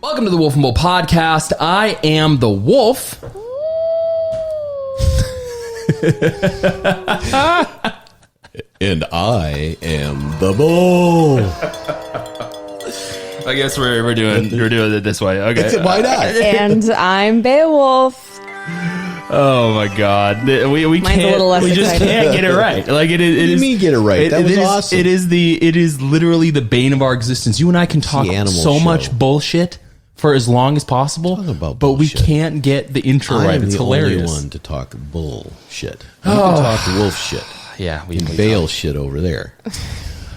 Welcome to the Wolf and Bull podcast. I am the wolf. And I am the bull. I guess we're doing it this way. Okay. Why not? And I'm Beowulf. Oh my God. We Mine's can't. a little less we just exciting. can't get it right. Like it is. What do you mean get it right? That was awesome. It is literally the bane of our existence. You and I can talk so much bullshit for as long as possible, but we can't get the intro right. It's hilarious. I'm the only one to talk bullshit. You can talk wolf shit. Yeah, we bail shit over there.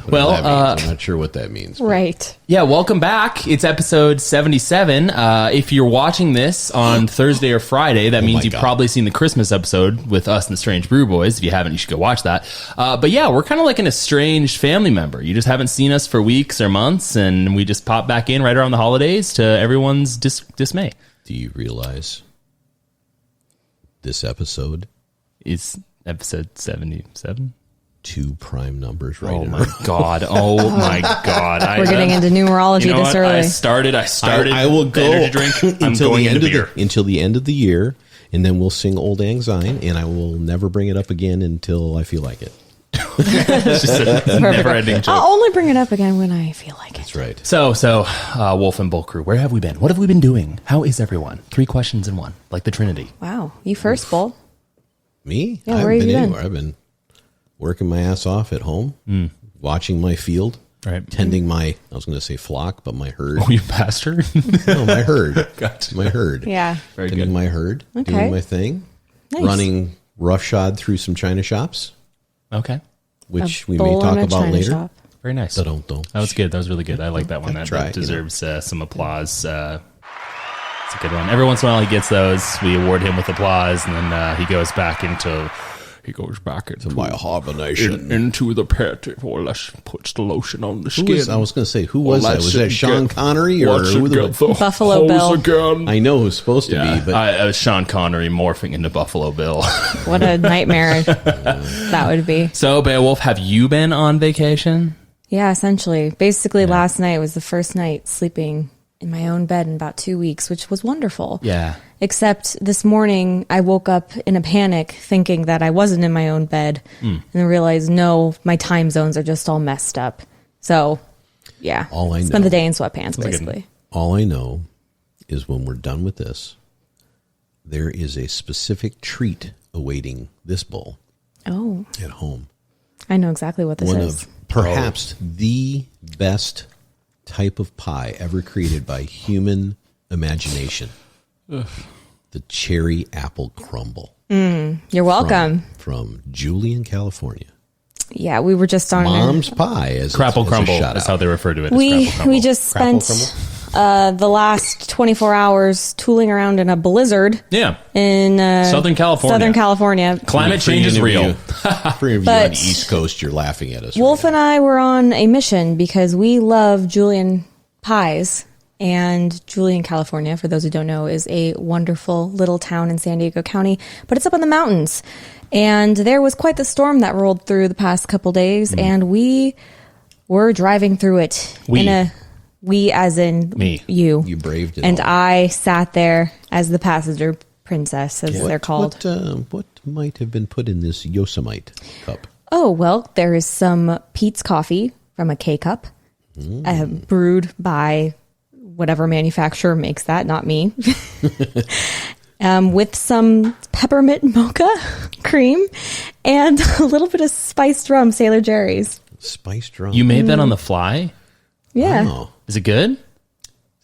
Well, I'm not sure what that means. Right. Yeah, welcome back. It's episode 77. If you're watching this on Thursday or Friday, that means you've probably seen the Christmas episode with us and the Strange Brew Boys. If you haven't, you should go watch that. But yeah, we're kind of like an estranged family member. You just haven't seen us for weeks or months, and we just pop back in right around the holidays to everyone's dismay. Do you realize this episode is episode 77? 2 prime numbers right Oh in my God. Oh my God. We're getting into numerology this early. I started I will go energy drink. I'm going into beer. Until the end of the year, and then we'll sing Old Lang Syne, and I will never bring it up again until I feel like it. It's just a never-ending joke. I'll only bring it up again when I feel like it. That's right. So, Wolf and Bull crew, where have we been? What have we been doing? How is everyone? 3 questions in one, like the Trinity. Wow. You first, Bull. Me? Yeah, I where haven't have you been been? anywhere. I've been working my ass off at home, watching my field, tending my, I was going to say flock, but my herd. Oh, you pastor? No, my herd. Gotcha. My herd. Yeah. Very Tending good. my herd, Okay. doing my thing, Nice. running roughshod through some China shops, Okay. which A we may bull talk in a about China later. shop. Very nice. Don't. That was good. That was really good. I like that one. That Try, deserves some applause. It's a good one. Every once in a while he gets those. We award him with applause, and then he goes back into My hibernation. into the pit. Or puts the lotion on the I was going to say, who was that? Was that Sean Connery or who Buffalo Bill. Again. I know who's supposed to be, but Sean Connery morphing into Buffalo Bill. What a nightmare that would be. So, Beowulf, have you been on vacation? Yeah, essentially. Basically, last night was the first night sleeping in my own bed in about 2 weeks, which was wonderful. Yeah. Except this morning, I woke up in a panic thinking that I wasn't in my own bed and then realized, no, my time zones are just all messed up. So, yeah. All I spent know- the day in sweatpants, basically. all I know is when we're done with this, there is a specific treat awaiting this bull Oh, at home. I know exactly what this One is. of perhaps the best type of pie ever created by human imagination. The cherry apple crumble. You're welcome. From Julian, California. Yeah, we were just on Mom's pie, as Crapple as a crumble. shout That's out. how they refer to it. we just Crapple spent the last 24 hours tooling around in a blizzard Yeah. in Southern California. Southern California. Climate change is real. For any of you But- on the East Coast, you're laughing at us. Wolf and I were on a mission because we love Julian pies. And Julian, California, for those who don't know, is a wonderful little town in San Diego County, but it's up in the mountains. And there was quite the storm that rolled through the past couple days, and we were driving through it. We as in Me. you. You braved it. And all. I sat there as the passenger princess, as they're called. What might have been put in this Yosemite cup? Oh, well, there is some Pete's coffee from a K-Cup, brewed by whatever manufacturer makes that, not me, with some peppermint mocha cream and a little bit of spiced rum, Sailor Jerry's. Spiced rum. You made that on the fly? Yeah. Oh, Is it good?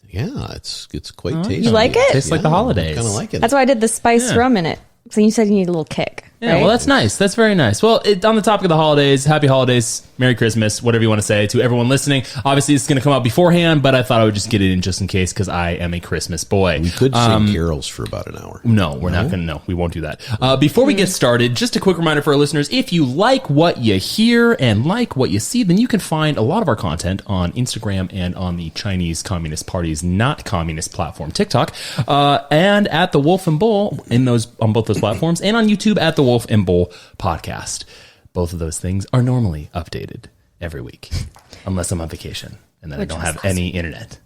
yeah, it's quite tasty. You like it? Tastes like the holidays. Kind of like it. That's why I did the spiced rum in it. So you said you need a little kick. Yeah, right? well, that's nice. That's very nice. Well, on the topic of the holidays, happy holidays, Merry Christmas, whatever you want to say to everyone listening. Obviously, it's going to come out beforehand, but I thought I would just get it in just in case because I am a Christmas boy. We could sing carols for about an hour. No, we're not going to. No, we won't do that. Before we get started, just a quick reminder for our listeners, if you like what you hear and like what you see, then you can find a lot of our content on Instagram and on the Chinese Communist Party's not communist platform, TikTok, and at the Wolf and Bull on both those platforms, and on YouTube at the Wolf and Bull podcast. Both of those things are normally updated every week, unless I'm on vacation and then I don't have any internet.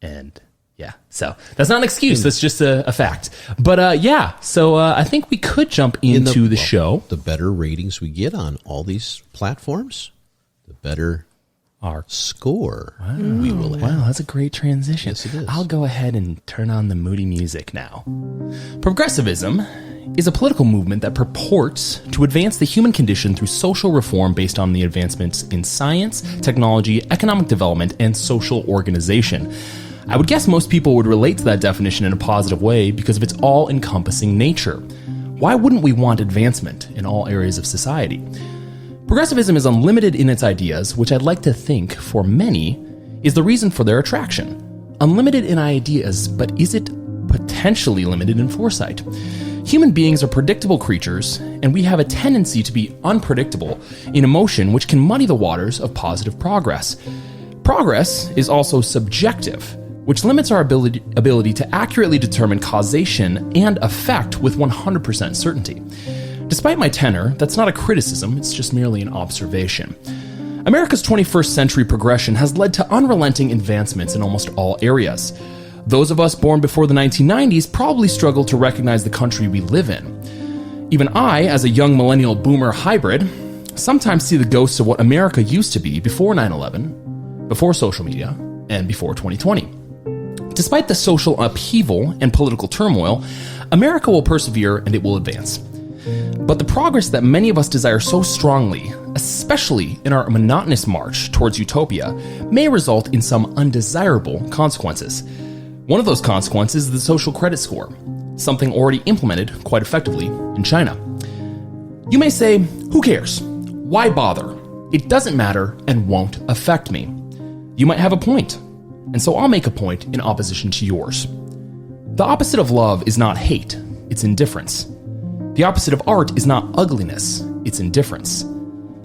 And Yeah. So that's not an excuse. That's just a fact. But so I think we could jump into the show. The better ratings we get on all these platforms, the better our score we will have. Wow, that's a great transition. Yes, it is. I'll go ahead and turn on the moody music now. Progressivism is a political movement that purports to advance the human condition through social reform based on the advancements in science, technology, economic development, and social organization. I would guess most people would relate to that definition in a positive way because of its all-encompassing nature. Why wouldn't we want advancement in all areas of society? Progressivism is unlimited in its ideas, which I'd like to think, for many, is the reason for their attraction. Unlimited in ideas, but is it potentially limited in foresight? Human beings are predictable creatures, and we have a tendency to be unpredictable in emotion, which can muddy the waters of positive progress. Progress is also subjective, which limits our ability to accurately determine causation and effect with 100% certainty. Despite my tenor, that's not a criticism, it's just merely an observation. America's 21st century progression has led to unrelenting advancements in almost all areas. Those of us born before the 1990s probably struggle to recognize the country we live in. Even I, as a young millennial boomer hybrid, sometimes see the ghosts of what America used to be before 9/11, before social media, and before 2020. Despite the social upheaval and political turmoil, America will persevere and it will advance. But the progress that many of us desire so strongly, especially in our monotonous march towards utopia, may result in some undesirable consequences. One of those consequences is the social credit score, something already implemented quite effectively in China. You may say, who cares? Why bother? It doesn't matter and won't affect me. You might have a point, and so I'll make a point in opposition to yours. The opposite of love is not hate, it's indifference. The opposite of art is not ugliness, it's indifference.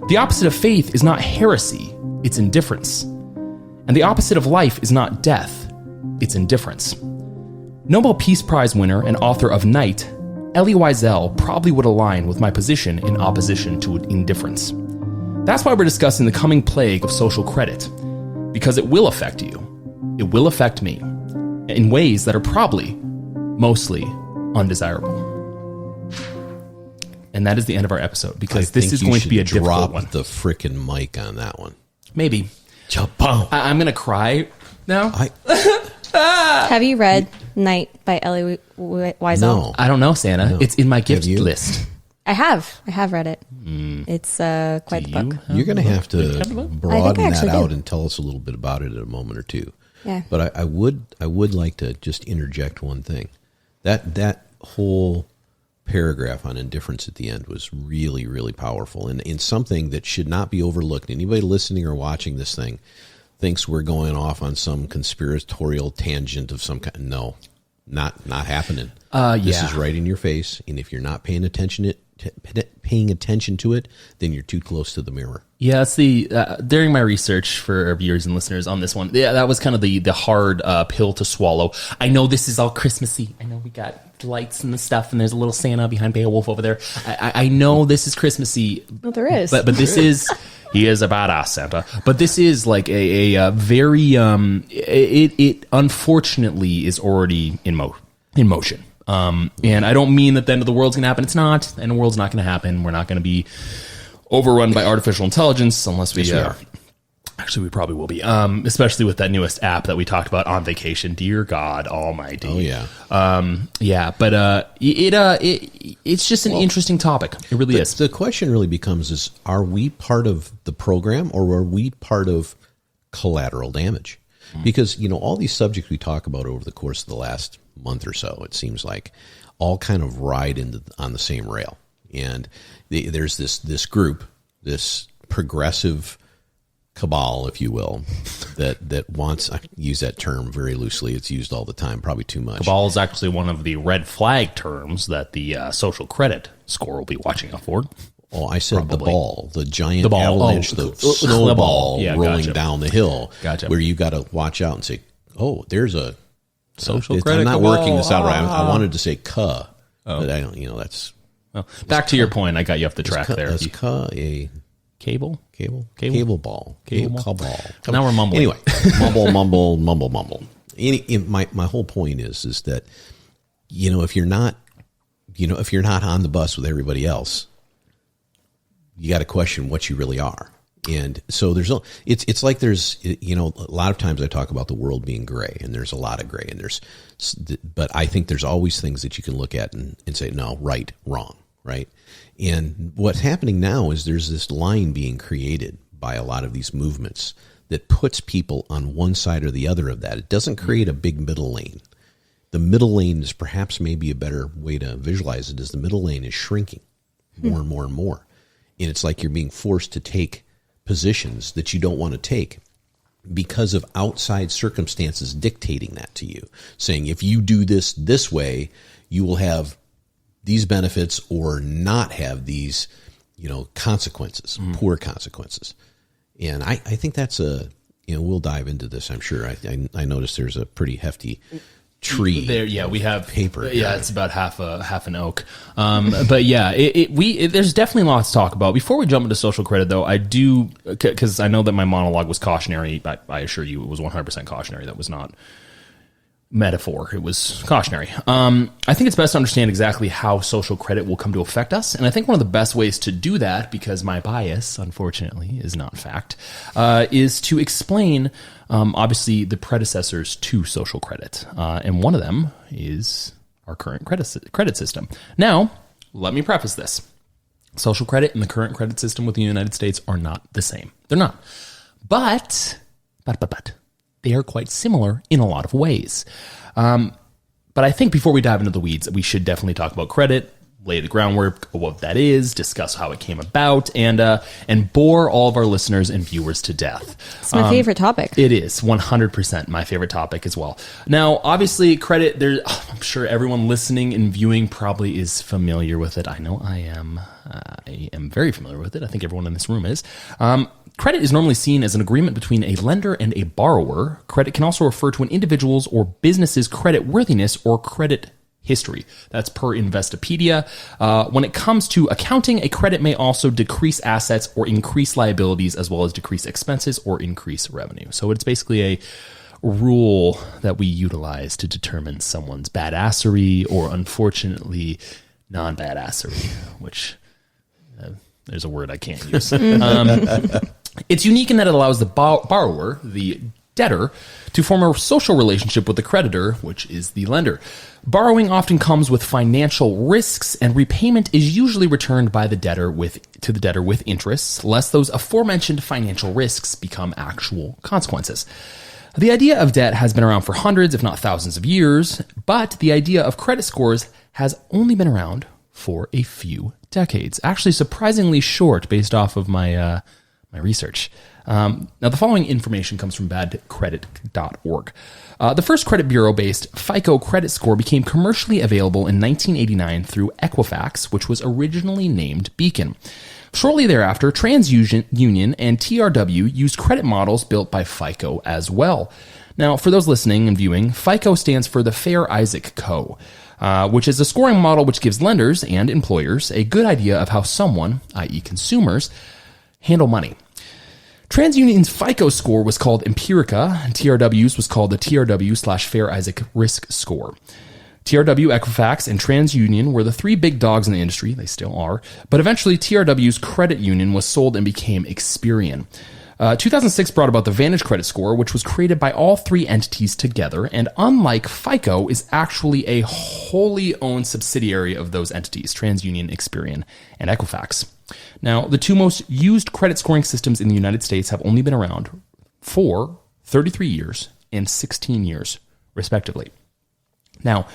The opposite of faith is not heresy, it's indifference. And the opposite of life is not death, it's indifference. Nobel Peace Prize winner and author of Night, Elie Wiesel probably would align with my position in opposition to indifference. That's why we're discussing the coming plague of social credit, because it will affect you. It will affect me in ways that are probably mostly undesirable. And that is the end of our episode, because this is going to be a difficult one. Drop the frickin' mic on that one. Maybe. I'm going to cry now. Have you read Night by Elie Wiesel? No. I don't know, Santa. No. It's in my gift you? list. I have read it. It's quite the book. You're going to have to broaden that out do. and tell us a little bit about it in a moment or two. Yeah. But I would like to just interject one thing. That whole paragraph on indifference at the end was really, really powerful, and something that should not be overlooked. Anybody listening or watching this thing thinks we're going off on some conspiratorial tangent of some kind. No, not happening. This is right in your face, and if you're not paying attention to it, then you're too close to the mirror. Yeah, it's during my research for our viewers and listeners on this one, that was kind of the hard pill to swallow. I know this is all Christmassy. I know we got lights and the stuff, and there's a little Santa behind Beowulf over there. I know this is Christmassy. Well, there is. But this is... He is a badass Santa. But this is like a very... It unfortunately is already in motion. And I don't mean that the end of the world's going to happen. It's not. The end of the world's not going to happen. We're not going to be overrun by artificial intelligence unless we are. Actually, we probably will be, especially with that newest app that we talked about on vacation. Dear God Almighty! Oh yeah, But it's just an interesting topic. It really is. The question really becomes: is are we part of the program, or are we part of collateral damage? Because all these subjects we talk about over the course of the last month or so, it seems like all kind of ride on the same rail, and there's this group, this progressive cabal, if you will, that wants, I use that term very loosely, it's used all the time, probably too much. Cabal is actually one of the red flag terms that the social credit score will be watching out for. Oh, I said Probably. the ball, the giant avalanche, the snowball rolling down the hill, where you got to watch out and say, oh, there's a social credit. I'm not cabal. working this out right. I wanted to say but I don't, that's... Well, back to your point, I got you off the track there. That's a... Cable ball. Cable ball. Cabal. Now we're mumbling. Anyway, mumble. My whole point is that, if you're not on the bus with everybody else, you got to question what you really are. And so it's like there's, a lot of times I talk about the world being gray, and there's a lot of gray, but I think there's always things that you can look at and say, no, right, wrong, right? And what's happening now is there's this line being created by a lot of these movements that puts people on one side or the other of that. It doesn't create a big middle lane. The middle lane is perhaps maybe a better way to visualize it, is the middle lane is shrinking more and more and more. And it's like you're being forced to take positions that you don't want to take because of outside circumstances dictating that to you, saying if you do this way, you will have these benefits or not have these, consequences, poor consequences. And I think that's we'll dive into this, I'm sure. I noticed there's a pretty hefty tree there. Yeah, we have paper. Yeah, it's about half an oak. But yeah, there's definitely lots to talk about. Before we jump into social credit, though, I do, because I know that my monologue was cautionary. I assure you, it was 100% cautionary. That was not metaphor. It was cautionary. I think it's best to understand exactly how social credit will come to affect us. And I think one of the best ways to do that, because my bias, unfortunately, is not fact, is to explain, obviously, the predecessors to social credit. And one of them is our current credit system. Now, let me preface this. Social credit and the current credit system within the United States are not the same. They're not. But they are quite similar in a lot of ways. But I think before we dive into the weeds, we should definitely talk about credit, lay the groundwork of what that is, discuss how it came about, and bore all of our listeners and viewers to death. It's my favorite topic. It is 100% my favorite topic as well. Now, obviously, credit, I'm sure everyone listening and viewing probably is familiar with it. I know I am. I am very familiar with it. I think everyone in this room is. Credit is normally seen as an agreement between a lender and a borrower. Credit can also refer to an individual's or business's credit worthiness or credit history. That's per Investopedia. When it comes to accounting, a credit may also decrease assets or increase liabilities, as well as decrease expenses or increase revenue. So it's basically a rule that we utilize to determine someone's badassery or, unfortunately, non-badassery, which there's a word I can't use. It's unique in that it allows the borrower, the debtor, to form a social relationship with the creditor, which is the lender. Borrowing often comes with financial risks, and repayment is usually returned by the debtor to the debtor with interest, lest those aforementioned financial risks become actual consequences. The idea of debt has been around for hundreds, if not thousands of years, but the idea of credit scores has only been around for a few decades. Actually, surprisingly short based off of my research. Now, the following information comes from badcredit.org. The first credit bureau-based FICO credit score became commercially available in 1989 through Equifax, which was originally named Beacon. Shortly thereafter, TransUnion and TRW used credit models built by FICO as well. Now, for those listening and viewing, FICO stands for the Fair Isaac Co., which is a scoring model which gives lenders and employers a good idea of how someone, i.e. consumers, handle money. TransUnion's FICO score was called Empirica, and TRW's was called the TRW/Fair Isaac Risk Score. TRW, Equifax, and TransUnion were the three big dogs in the industry. They still are. But eventually, TRW's credit union was sold and became Experian. 2006 brought about the Vantage Credit Score, which was created by all three entities together, and unlike FICO, is actually a wholly owned subsidiary of those entities, TransUnion, Experian, and Equifax. Now, the two most used credit scoring systems in the United States have only been around for 33 years and 16 years, respectively. Now,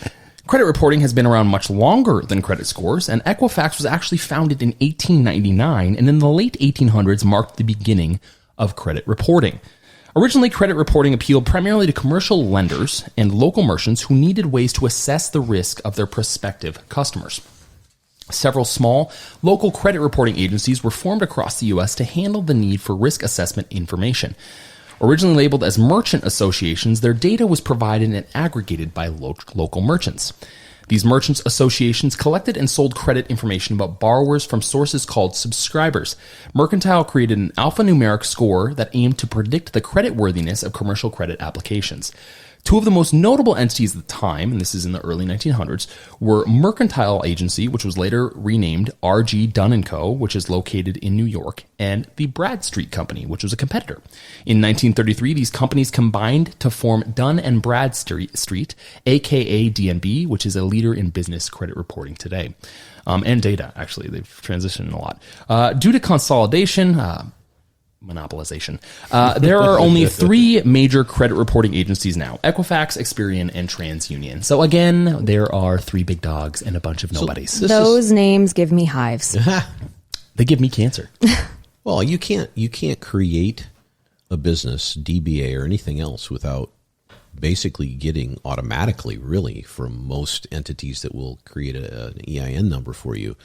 credit reporting has been around much longer than credit scores, and Equifax was actually founded in 1899, and in the late 1800s marked the beginning of credit reporting. Originally, credit reporting appealed primarily to commercial lenders and local merchants who needed ways to assess the risk of their prospective customers. Several small, local credit reporting agencies were formed across the U.S. to handle the need for risk assessment information. Originally labeled as merchant associations, their data was provided and aggregated by local merchants. These merchants associations collected and sold credit information about borrowers from sources called subscribers. Mercantile created an alphanumeric score that aimed to predict the creditworthiness of commercial credit applications. Two of the most notable entities at the time, and this is in the early 1900s, were Mercantile Agency, which was later renamed R.G. Dunn & Co., which is located in New York, and the Bradstreet Company, which was a competitor. In 1933, these companies combined to form Dun & Bradstreet, a.k.a. DNB, which is a leader in business credit reporting today. And data, actually. They've transitioned a lot. Due to consolidation... monopolization. There are only three major credit reporting agencies now: Equifax, Experian, and TransUnion. So again, there are three big dogs and a bunch of nobodies. Those names give me hives. They give me cancer. Well, you can't create a business, DBA, or anything else without basically getting automatically, really, from most entities that will create an EIN number for you,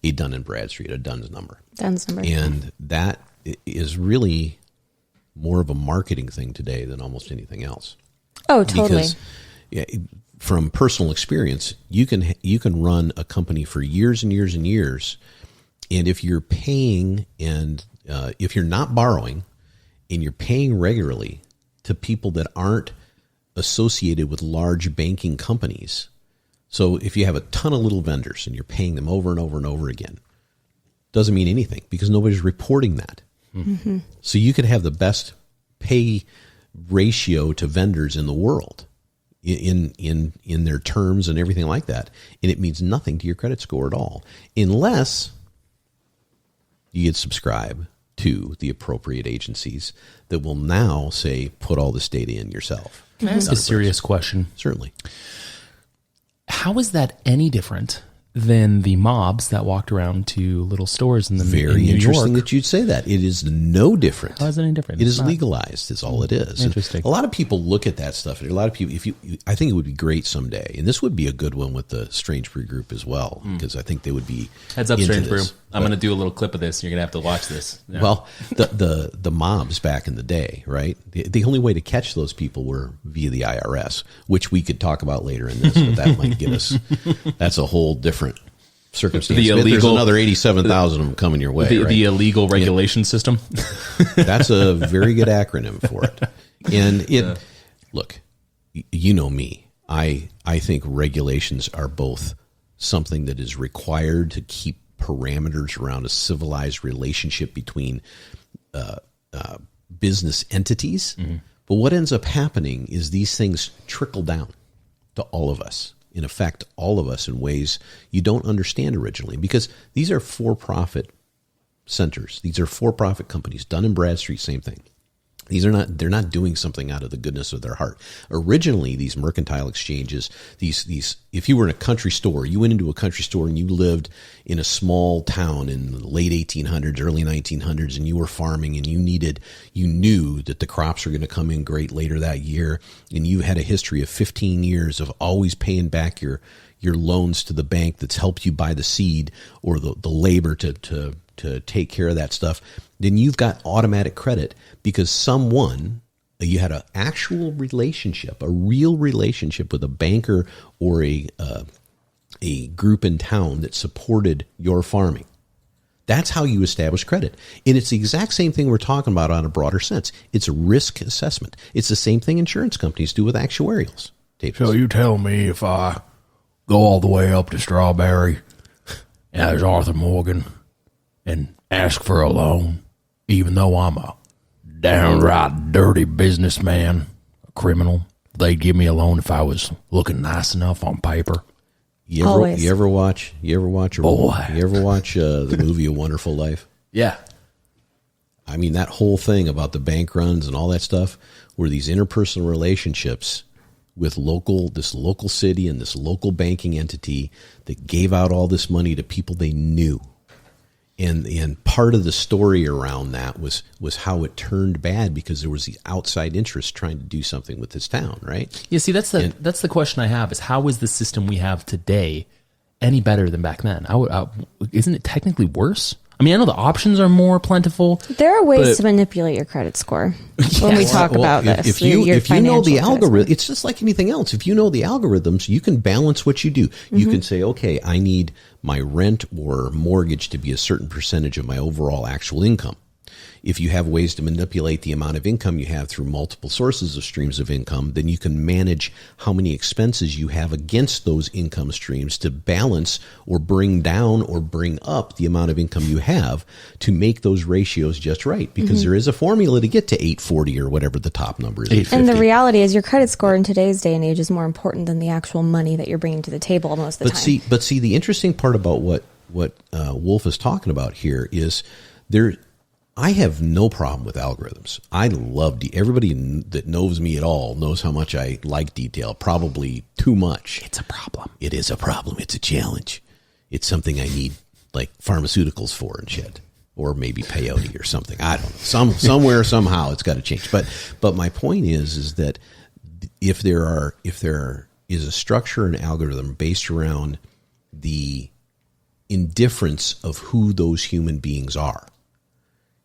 a Dun & Bradstreet, a Dunn's number. Dunn's number. And that is really more of a marketing thing today than almost anything else. Oh, totally. Because from personal experience, you can run a company for years and years and years, and if you're paying and if you're not borrowing and you're paying regularly to people that aren't associated with large banking companies. So if you have a ton of little vendors and you're paying them over and over and over again, doesn't mean anything because nobody's reporting that. Mm-hmm. So you could have the best pay ratio to vendors in the world in their terms and everything like that, and it means nothing to your credit score at all unless you get subscribe to the appropriate agencies that will now say put all this data in yourself. Can I ask a serious question? Certainly. How is that any different than the mobs that walked around to little stores in Very in New interesting York? that you'd say that. It is no different. How is it any different? It It's is not. legalized. Is all it is. Interesting. And a lot of people look at that stuff. And a lot of people, I think it would be great someday, and this would be a good one with the Strange Brew group as well, because I think they would be Heads up, into Strange Brew. this. I'm going to do a little clip of this. You're going to have to watch this. Yeah. Well, the mobs back in the day, right? The only way to catch those people were via the IRS, which we could talk about later in this, but that might get us. That's a whole different circumstance. There's another 87,000 of them coming your way. The illegal regulation system. That's a very good acronym for it. And look, you know me. I think regulations are both something that is required to keep parameters around a civilized relationship between business entities. Mm-hmm. But what ends up happening is these things trickle down to all of us, in effect, all of us in ways you don't understand originally, because these are for-profit centers. These are for-profit companies. Dun & Bradstreet, same thing. They're not doing something out of the goodness of their heart. Originally, these mercantile exchanges, these if you were in a country store, you went into a country store and you lived in a small town in the late 1800s, early 1900s, and you were farming and you knew that the crops were going to come in great later that year, and you had a history of 15 years of always paying back your loans to the bank that's helped you buy the seed or the labor to take care of that stuff, then you've got automatic credit because you had an actual relationship, a real relationship with a banker or a group in town that supported your farming. That's how you establish credit. And it's the exact same thing we're talking about on a broader sense. It's a risk assessment. It's the same thing insurance companies do with actuarials. So you tell me if I go all the way up to Strawberry, and there's Arthur Morgan, and ask for a loan, even though I'm a downright dirty businessman, a criminal, they'd give me a loan if I was looking nice enough on paper. You ever watch the movie A Wonderful Life? Yeah. I mean, that whole thing about the bank runs and all that stuff were these interpersonal relationships with this local city and this local banking entity that gave out all this money to people they knew. And part of the story around that was how it turned bad because there was the outside interest trying to do something with this town, right? Yeah, see, that's the question I have is how is the system we have today any better than back then? Isn't it technically worse? I mean, I know the options are more plentiful. There are ways to manipulate your credit score when we talk about this. If you know the algorithm, it's just like anything else. If you know the algorithms, you can balance what you do. Mm-hmm. You can say, okay, I need my rent or mortgage to be a certain percentage of my overall actual income. If you have ways to manipulate the amount of income you have through multiple sources of streams of income, then you can manage how many expenses you have against those income streams to balance or bring down or bring up the amount of income you have to make those ratios just right. Because there is a formula to get to 840 or whatever the top number is. 850. And the reality is your credit score in today's day and age is more important than the actual money that you're bringing to the table most of the time. But see, the interesting part about what Wolf is talking about here is I have no problem with algorithms. I love everybody that knows me at all knows how much I like detail, probably too much. It's a problem. It is a problem. It's a challenge. It's something I need like pharmaceuticals for and shit, or maybe peyote or something. I don't know. Somewhere, somehow it's got to change. But my point is that if there is a structure and algorithm based around the indifference of who those human beings are.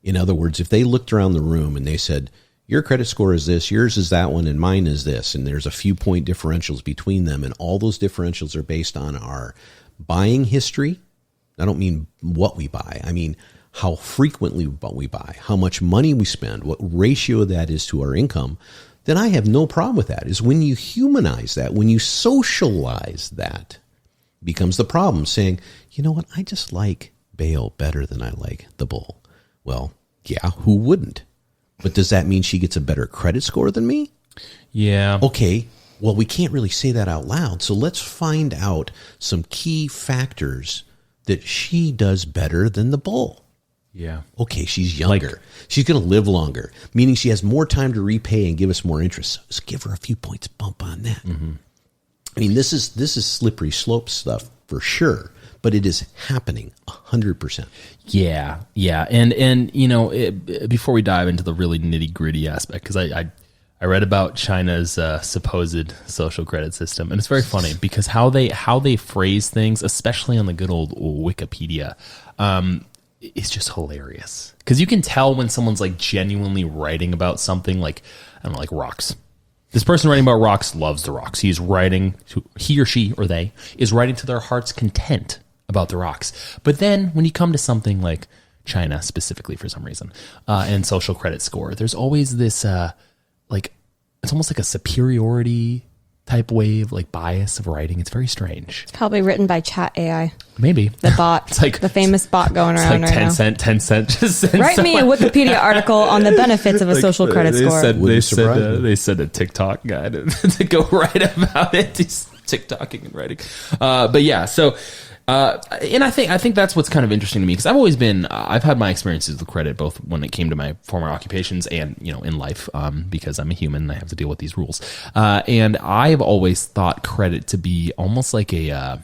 In other words, if they looked around the room and they said, your credit score is this, yours is that one, and mine is this, and there's a few point differentials between them, and all those differentials are based on our buying history. I don't mean what we buy. I mean how frequently we buy, how much money we spend, what ratio that is to our income, then I have no problem with that. Is when you humanize that, when you socialize that, becomes the problem, saying, you know what, I just like Bale better than I like the Bull. Well, yeah, who wouldn't? But does that mean she gets a better credit score than me? Yeah. Okay, well, we can't really say that out loud. So let's find out some key factors that she does better than the Bull. Yeah. Okay, she's younger. She's going to live longer, meaning she has more time to repay and give us more interest. So let's give her a few points bump on that. Mm-hmm. I mean, this is slippery slope stuff for sure, but it is happening 100%. Yeah, yeah, and you know, before we dive into the really nitty gritty aspect, because I read about China's supposed social credit system, and it's very funny because how they phrase things, especially on the good old Wikipedia, is just hilarious. Because you can tell when someone's like genuinely writing about something, like I don't know, like rocks. This person writing about rocks loves the rocks. He or she or they is writing to their heart's content about the rocks. But then when you come to something like China specifically for some reason, and social credit score, there's always this like it's almost like a superiority type wave, like bias of writing. It's very strange. It's probably written by Chat AI. Maybe. The bot. It's like the famous bot going around like right now. 10 cent. Just Write me a Wikipedia article on the benefits of a social credit score. They said a TikTok guy to go write about it. He's TikToking and writing. But yeah, so and I think that's what's kind of interesting to me, because I've had my experiences with credit both when it came to my former occupations and, you know, in life, because I'm a human and I have to deal with these rules. And I've always thought credit to be almost like I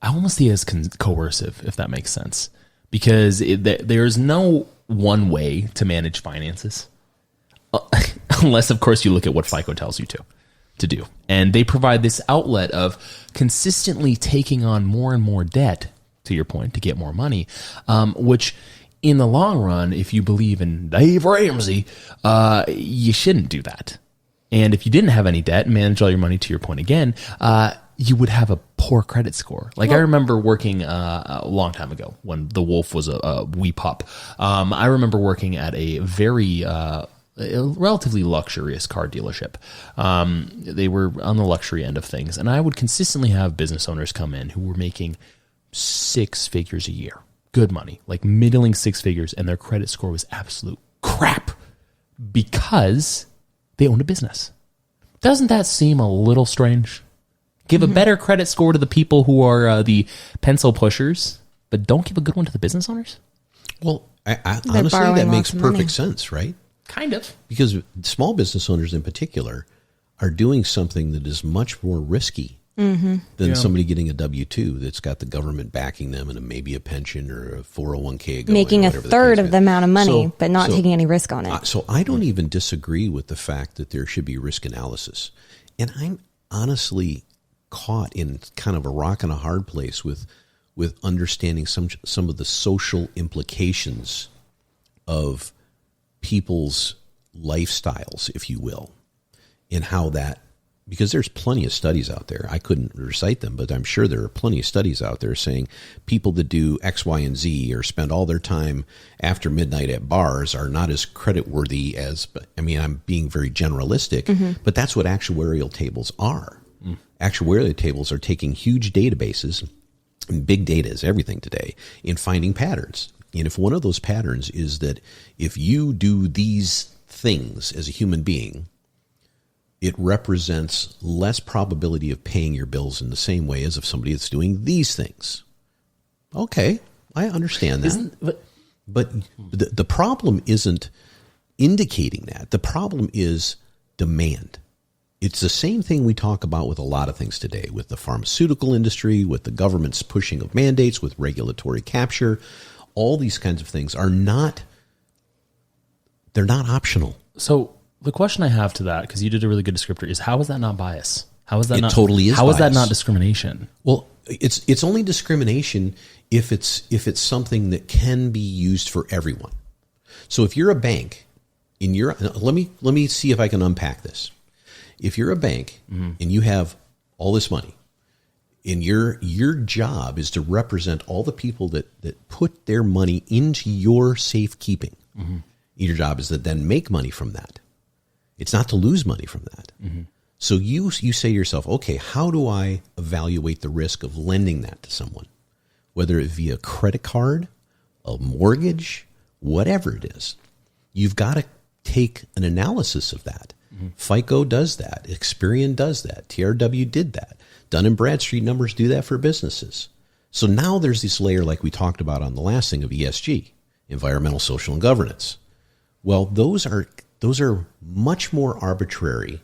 almost see it as coercive, if that makes sense, because there's no one way to manage finances, unless of course you look at what FICO tells you to do. And they provide this outlet of consistently taking on more and more debt, to your point, to get more money, which in the long run, if you believe in Dave Ramsey, you shouldn't do that. And if you didn't have any debt and manage all your money, to your point again, you would have a poor credit score. Like I remember working a long time ago when the Wolf was a wee pup. I remember working at a very a relatively luxurious car dealership. They were on the luxury end of things, and I would consistently have business owners come in who were making 6 figures a year, good money, like middling 6 figures, and their credit score was absolute crap because they owned a business. Doesn't that seem a little strange? Give a better credit score to the people who are the pencil pushers, but don't give a good one to the business owners? Well, honestly, that makes perfect sense, right? Kind of. Because small business owners in particular are doing something that is much more risky than somebody getting a W-2 that's got the government backing them and maybe a pension or a 401k. Making a third of the amount of money, but not taking any risk on it. So I don't even disagree with the fact that there should be risk analysis. And I'm honestly caught in kind of a rock and a hard place with understanding some of the social implications of people's lifestyles, if you will, and how that because there's plenty of studies out there. I couldn't recite them, but I'm sure there are plenty of studies out there saying people that do X, Y, and Z or spend all their time after midnight at bars are not as creditworthy as, I mean, I'm being very generalistic, but that's what actuarial tables are. Actuarial tables are taking huge databases, and big data is everything today, in finding patterns. And if one of those patterns is that if you do these things as a human being, it represents less probability of paying your bills in the same way as if somebody that's doing these things. Okay, I understand that. But the problem isn't indicating that. The problem is demand. It's the same thing we talk about with a lot of things today, with the pharmaceutical industry, with the government's pushing of mandates, with regulatory capture. All these kinds of things are not, they're not optional. So the question I have to that, because you did a really good descriptor, is how is that not bias? How is that It not totally is How is that bias. not discrimination? Well, it's only discrimination if it's something that can be used for everyone. So if you're a bank, let me see if I can unpack this. If you're a bank and you have all this money, and your job is to represent all the people that put their money into your safekeeping. Your job is to then make money from that. It's not to lose money from that. So you say to yourself, okay, how do I evaluate the risk of lending that to someone? Whether it be a credit card, a mortgage, whatever it is. You've got to take an analysis of that. FICO does that. Experian does that. TRW did that. Dun & Bradstreet numbers do that for businesses. So now there's this layer like we talked about on the last thing of ESG, environmental, social, and governance. Well, those are much more arbitrary,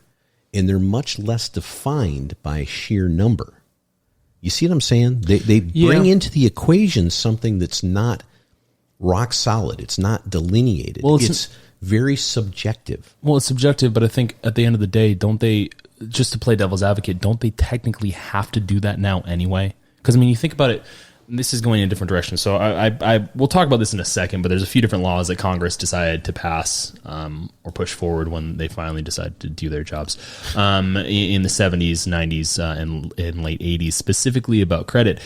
and they're much less defined by sheer number. You see what I'm saying? They bring into the equation something that's not rock solid. It's not delineated. Well, it's very subjective. Well, it's subjective, but I think at the end of the day, don't they, just to play devil's advocate, don't they technically have to do that now anyway? Because, I mean, you think about it, this is going in a different direction. So we'll talk about this in a second, but there's a few different laws that Congress decided to pass or push forward when they finally decided to do their jobs in the 70s, 90s, and late 80s, specifically about credit.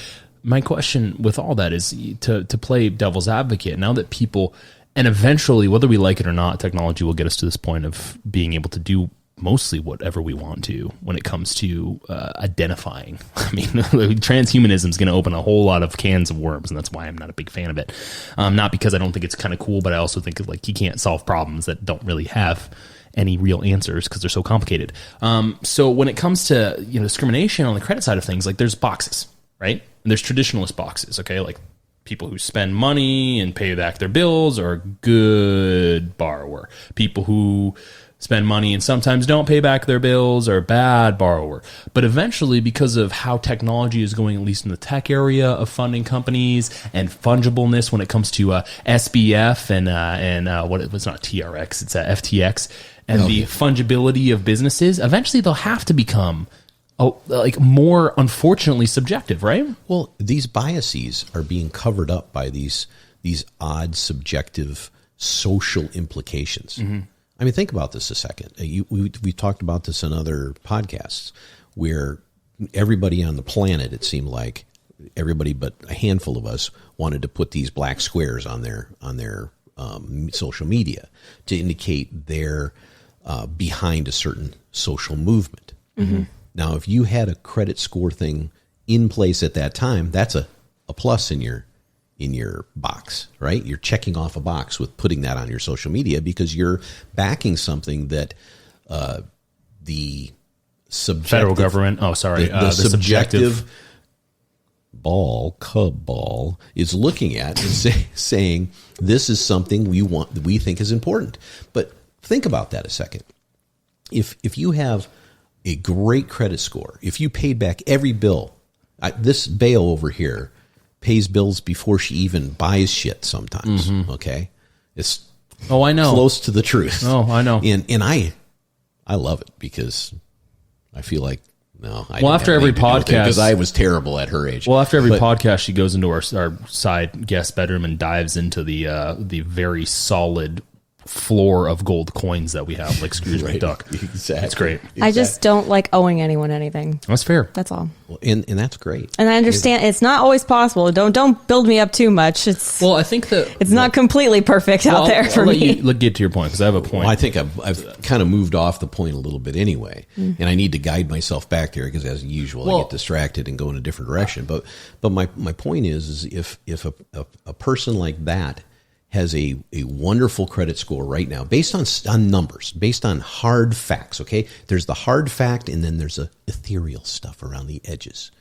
My question with all that is to play devil's advocate. Now that people, and eventually, whether we like it or not, technology will get us to this point of being able to do mostly whatever we want to when it comes to identifying. I mean, transhumanism is going to open a whole lot of cans of worms, and that's why I'm not a big fan of it. Not because I don't think it's kind of cool, but I also think like you can't solve problems that don't really have any real answers because they're so complicated. So when it comes to discrimination on the credit side of things, like there's boxes, right? And there's traditionalist boxes, okay? Like people who spend money and pay back their bills are a good borrower. People who spend money and sometimes don't pay back their bills are a bad borrower. But eventually, because of how technology is going, at least in the tech area of funding companies and fungibleness when it comes to SBF and what it was, not TRX, it's FTX, and the fungibility of businesses, eventually they'll have to become like more, unfortunately, subjective, right? Well, these biases are being covered up by these odd subjective social implications. I mean, think about this a second. We talked about this in other podcasts where everybody on the planet, it seemed like everybody but a handful of us wanted to put these black squares on their social media to indicate they're behind a certain social movement. Now, if you had a credit score thing in place at that time, that's a plus in your box, right? You're checking off a box with putting that on your social media because you're backing something that the subjective federal government. Oh, sorry, the subjective cabal is looking at and saying this is something we think is important. But think about that a second. If you have a great credit score, if you paid back every bill, this bail over here pays bills before she even buys shit sometimes. Okay. It's I know, close to the truth. Oh, I know. And I love it because I feel like, after every podcast, because I was terrible at her age. Well, after every podcast, she goes into our side guest bedroom and dives into the very solid floor of gold coins that we have, like Scrooge McDuck. Exactly. It's great. I just don't like owing anyone anything. That's fair. That's all. Well, and that's great. And I understand it's not always possible. Don't build me up too much. Well, I think that It's not completely perfect out there for I'll let me. you get to your point, because I have a point. Well, I think I've kind of moved off the point a little bit anyway, and I need to guide myself back there because, as usual, I get distracted and go in a different direction. But my point is if a person like that has a wonderful credit score right now based on numbers, based on hard facts, okay? There's the hard fact, and then there's a ethereal stuff around the edges.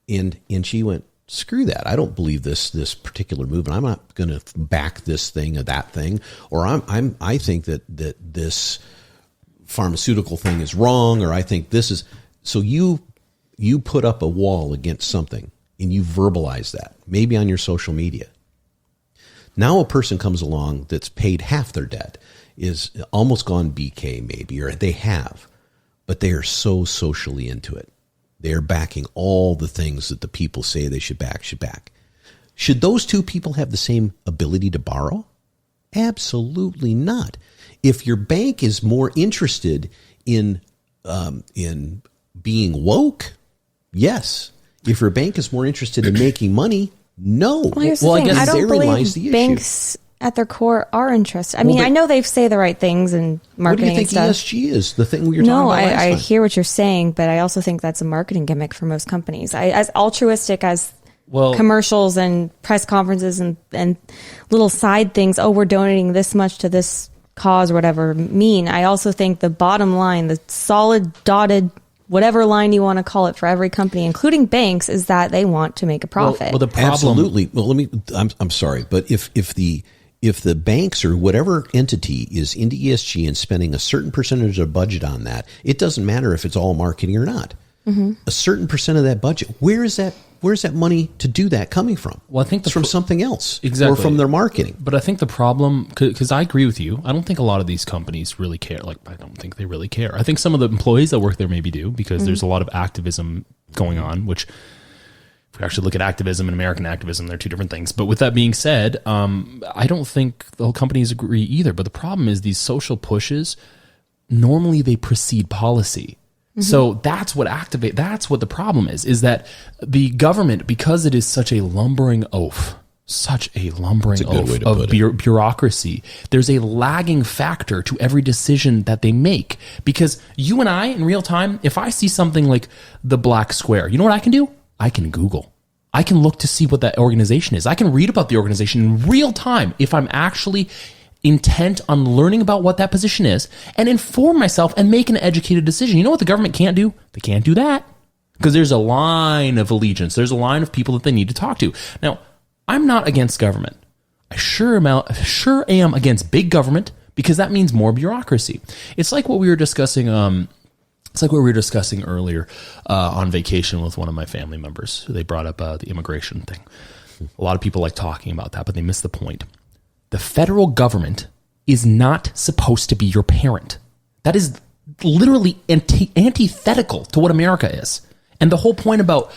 And she went, screw that. I don't believe this particular movement. I'm not going to back this thing or that thing. Or I think that this pharmaceutical thing is wrong, or I think this is. So you put up a wall against something and you verbalize that, maybe on your social media. Now a person comes along that's paid half their debt, is almost gone BK maybe, or they have, but they are so socially into it. They're backing all the things that the people say they should back. Should those two people have the same ability to borrow? Absolutely not. If your bank is more interested in being woke, yes. If your bank is more interested in making money, no. Well, here's the thing. I don't therein lies believe the banks at their core are interested. I Well, mean, but- I know they say the right things in What do marketing you think and stuff. ESG is? The thing we were talking No, about last I time. hear what you're saying, but I also think that's a marketing gimmick for most companies. As altruistic as commercials and press conferences and little side things, oh, we're donating this much to this cause or whatever mean, I also think the bottom line, the solid dotted whatever line you want to call it for every company, including banks, is that they want to make a profit. Well, the problem, Absolutely. Well, I'm sorry, but if the banks or whatever entity is into ESG and spending a certain percentage of budget on that, it doesn't matter if it's all marketing or not. Mm-hmm. A certain percent of that budget, where's that money to do that coming from? Well, I think it's from something else, exactly, or from their marketing. But I think the problem, because I agree with you, I don't think a lot of these companies really care. Like, I don't think they really care. I think some of the employees that work there maybe do, because there's a lot of activism going on, which, if we actually look at activism and American activism, they're two different things. But with that being said, I don't think the whole companies agree either. But the problem is these social pushes, normally they precede policy. So that's what the problem is that the government, because it is such a lumbering oaf of bureaucracy, there's a lagging factor to every decision that they make. Because you and I, in real time, if I see something like the black square, you know what I can do? I can Google. I can look to see what that organization is. I can read about the organization in real time if I'm actually intent on learning about what that position is and inform myself and make an educated decision. You know what the government can't do? They can't do that, because there's a line of allegiance. There's a line of people that they need to talk to. Now, I'm not against government. I sure am against big government, because that means more bureaucracy. It's like what we were discussing. It's like what we were discussing earlier on vacation with one of my family members. They brought up the immigration thing. A lot of people like talking about that, but they miss the point. The federal government is not supposed to be your parent. That is literally antithetical to what America is. And the whole point about,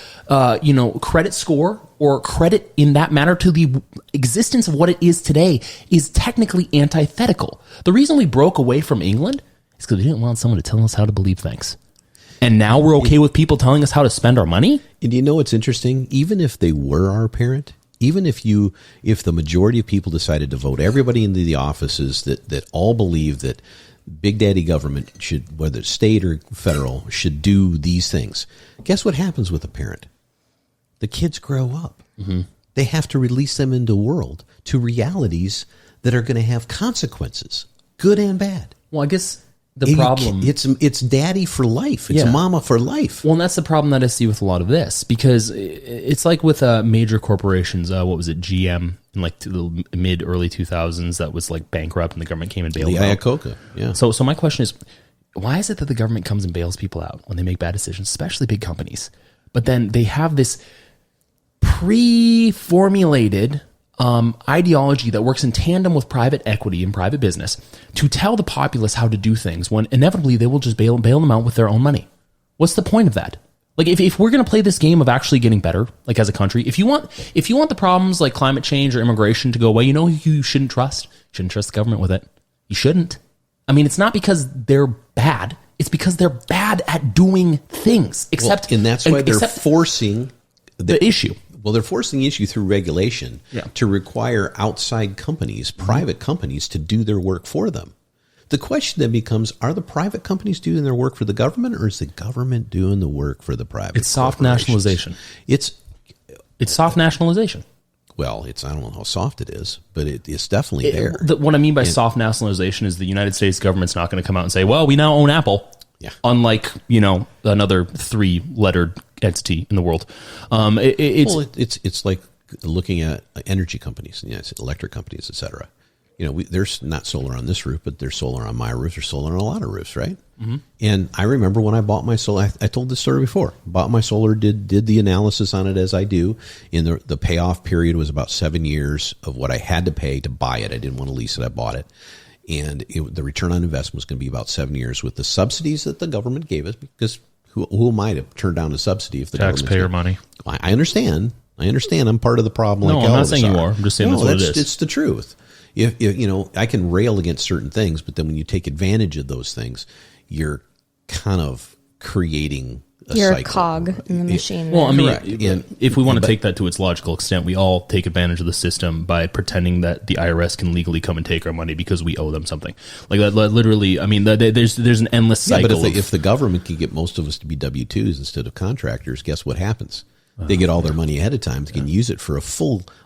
credit score or credit in that matter to the existence of what it is today is technically antithetical. The reason we broke away from England is because we didn't want someone to tell us how to believe things. And now we're okay with people telling us how to spend our money? And you know what's interesting? Even if they were our parent, even if the majority of people decided to vote everybody into the offices that all believe that Big Daddy government should, whether it's state or federal, should do these things, guess what happens with a parent? The kids grow up. Mm-hmm. They have to release them into the world, to realities that are going to have consequences, good and bad. Well, I guess the problem, it's daddy for life. It's mama for life. Well, and that's the problem that I see with a lot of this, because it's like with major corporations. What was it, GM in like the mid early 2000s that was like bankrupt, and the government came and bailed them out. Iacocca, yeah. So my question is, why is it that the government comes and bails people out when they make bad decisions, especially big companies? But then they have this pre-formulated ideology that works in tandem with private equity and private business to tell the populace how to do things, when inevitably they will just bail them out with their own money. What's the point of that? Like, if we're going to play this game of actually getting better, like as a country, if you want the problems like climate change or immigration to go away, you know who you shouldn't trust? You shouldn't trust the government with it. You shouldn't. I mean, it's not because they're bad. It's because they're bad at doing things. And that's why they're forcing the issue. Well, they're forcing the issue through regulation to require outside companies, private companies, to do their work for them. The question then becomes, are the private companies doing their work for the government, or is the government doing the work for the private It's soft nationalization. It's soft nationalization. Well, I don't know how soft it is, but it's definitely there. What I mean by soft nationalization is the United States government's not going to come out and say, well, we now own Apple. Yeah. Unlike, another 3-lettered entity in the world. It's like looking at energy companies, electric companies, et cetera. There's not solar on this roof, but there's solar on my roof. There's solar on a lot of roofs, right? Mm-hmm. And I remember when I bought my solar, I told this story before, bought my solar, did the analysis on it as I do. And the payoff period was about 7 years of what I had to pay to buy it. I didn't want to lease it. I bought it. And the return on investment was going to be about 7 years with the subsidies that the government gave us, because who am I to turn down a subsidy if the taxpayer money? I understand. I'm part of the problem. No, I'm not saying you are. I'm just saying that's what it is. It's the truth. If I can rail against certain things, but then when you take advantage of those things, you're kind of creating a You're cycle. a cog in the machine. Well, I mean, Correct. if we want to take that to its logical extent, we all take advantage of the system by pretending that the IRS can legally come and take our money because we owe them something. Like that, literally, I mean, there's an endless cycle. But if the government can get most of us to be W-2s instead of contractors, guess what happens? They get all their money ahead of time. They can use it for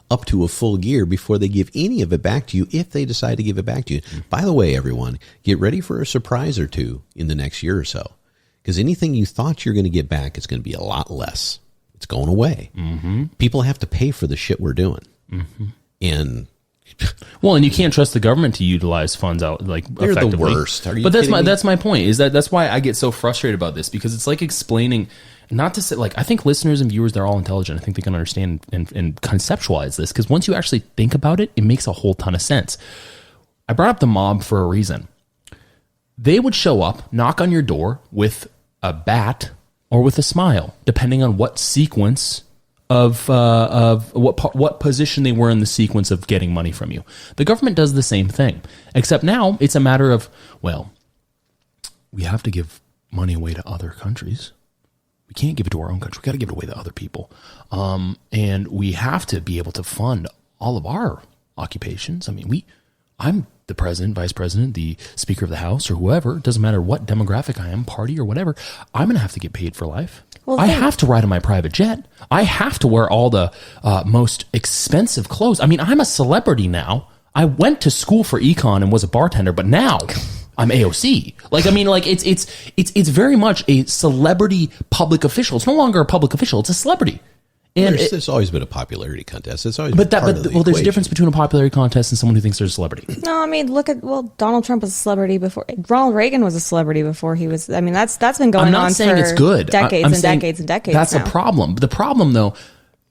up to a full year before they give any of it back to you, if they decide to give it back to you. By the way, everyone, get ready for a surprise or two in the next year or so, because anything you thought you're going to get back is going to be a lot less. It's going away. Mm-hmm. People have to pay for the shit we're doing. Mm-hmm. And you can't trust the government to utilize funds out they're effectively. The worst. Are you but kidding me? That's my point. Is that's why I get so frustrated about this, because it's like explaining. Not to say, I think listeners and viewers, they're all intelligent. I think they can understand and conceptualize this, because once you actually think about it, it makes a whole ton of sense. I brought up the mob for a reason. They would show up, knock on your door with a bat or with a smile, depending on what sequence of what position they were in the sequence of getting money from you. The government does the same thing, except now it's a matter of, well, we have to give money away to other countries. We can't give it to our own country. We got to give it away to other people. And we have to be able to fund all of our occupations. I mean, I'm the president, vice president, the speaker of the house, or whoever. It doesn't matter what demographic I am, party or whatever. I'm going to have to get paid for life. Well, I have to ride in my private jet. I have to wear all the most expensive clothes. I mean, I'm a celebrity now. I went to school for econ and was a bartender, but now I'm AOC. It's very much a celebrity public official. It's no longer a public official. It's a celebrity. And there's always been a popularity contest. It's always been part of the there's a difference between a popularity contest and someone who thinks they're a celebrity. No, I mean, Donald Trump was a celebrity before. Ronald Reagan was a celebrity before he was. I mean, that's been going on for it's good. decades and decades and decades. That's a problem. The problem, though,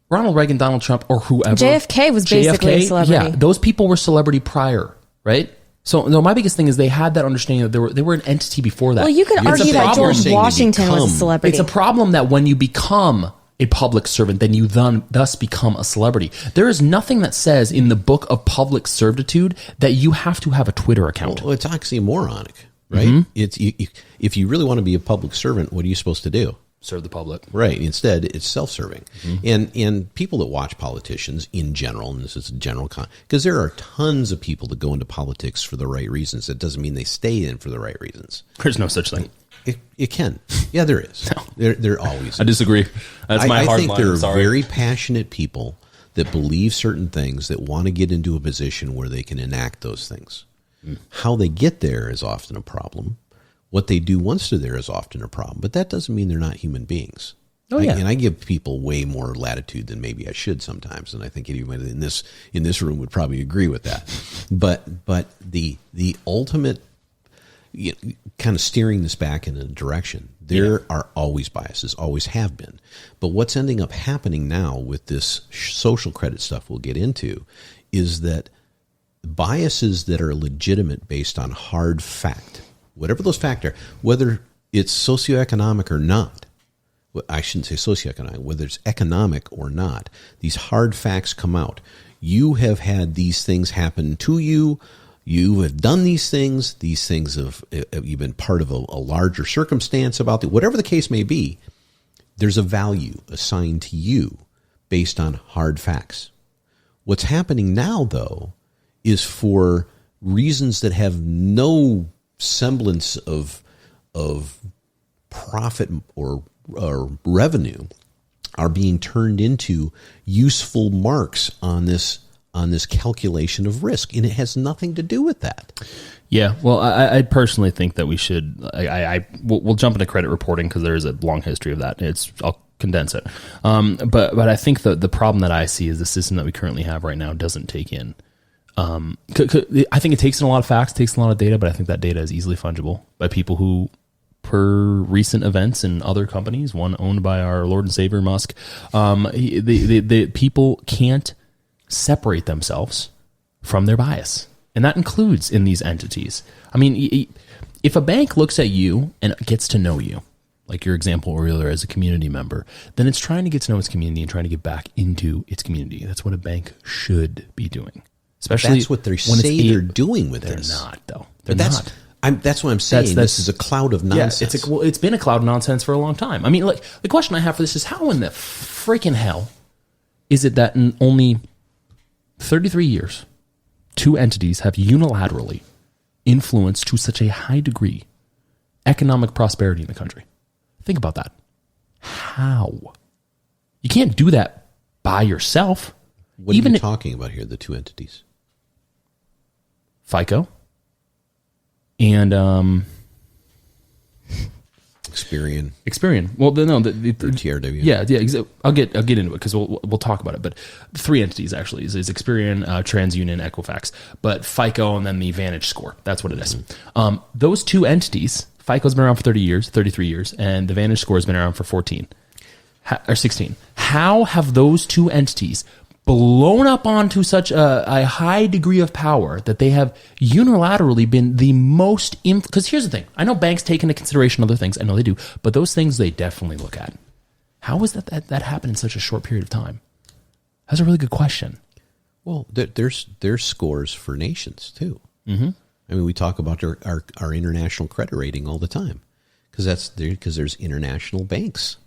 Ronald Reagan, Donald Trump, or whoever. JFK was basically a celebrity. Yeah, those people were celebrity prior, right? So, no, my biggest thing is they had that understanding that they were an entity before that. Well, you could argue that George Washington was a celebrity. It's a problem that when you become a public servant, then you thus become a celebrity. There is nothing that says in the book of public servitude that you have to have a Twitter account. Well, it's oxymoronic, right? Mm-hmm. If you really want to be a public servant, what are you supposed to do? Serve the public. Right. Instead, it's self-serving. Mm-hmm. And people that watch politicians in general, and this is a general because there are tons of people that go into politics for the right reasons. That doesn't mean they stay in for the right reasons. There's no such thing. It can. Yeah, there is. No. There always is. I disagree. That's my hard line. I think there are very passionate people that believe certain things, that want to get into a position where they can enact those things. Mm. How they get there is often a problem. What they do once they're there is often a problem. But that doesn't mean they're not human beings. Oh, yeah. And I give people way more latitude than maybe I should sometimes. And I think anyone in this room would probably agree with that. But the ultimate kind of steering this back in a direction. There are always biases, always have been. But what's ending up happening now with this social credit stuff we'll get into is that biases that are legitimate based on hard fact, whatever those facts are, whether it's socioeconomic or not, I shouldn't say socioeconomic, whether it's economic or not, these hard facts come out. You have had these things happen to you. You have done these things. These things have you've been part of a larger circumstance about whatever the case may be. There's a value assigned to you based on hard facts. What's happening now, though, is for reasons that have no semblance of profit or revenue, are being turned into useful marks on this calculation of risk, and it has nothing to do with that. Yeah, well, I personally think that we should. We'll jump into credit reporting because there is a long history of that. I'll condense it, but I think the problem that I see is the system that we currently have right now doesn't take in. I think it takes in a lot of facts, takes in a lot of data, but I think that data is easily fungible by people who, per recent events in other companies, one owned by our Lord and Savior Musk, the people can't separate themselves from their bias. And that includes in these entities. I mean, if a bank looks at you and gets to know you, like your example earlier as a community member, then it's trying to get to know its community and trying to get back into its community. That's what a bank should be doing. Especially that's what they say they're doing with this. They're not, though. They're not. That's what I'm saying. This is a cloud of nonsense. Yeah, it's been a cloud of nonsense for a long time. I mean, like, the question I have for this is, how in the freaking hell is it that in only 33 years, two entities have unilaterally influenced to such a high degree economic prosperity in the country? Think about that. How? You can't do that by yourself. What are you talking about here, the two entities? FICO and Experian. Well, no, the TRW. Yeah. I'll get into it because we'll talk about it. But three entities actually is Experian, TransUnion, Equifax, but FICO and then the Vantage Score. That's what it is. Mm-hmm. Those two entities, FICO's been around for 33 years, and the Vantage Score has been around for 16. How have those two entities blown up onto such a high degree of power that they have unilaterally been the most... Because here's the thing. I know banks take into consideration other things. I know they do. But those things they definitely look at. How is that happened in such a short period of time? That's a really good question. Well, there's scores for nations, too. Mm-hmm. I mean, we talk about our international credit rating all the time because there's international banks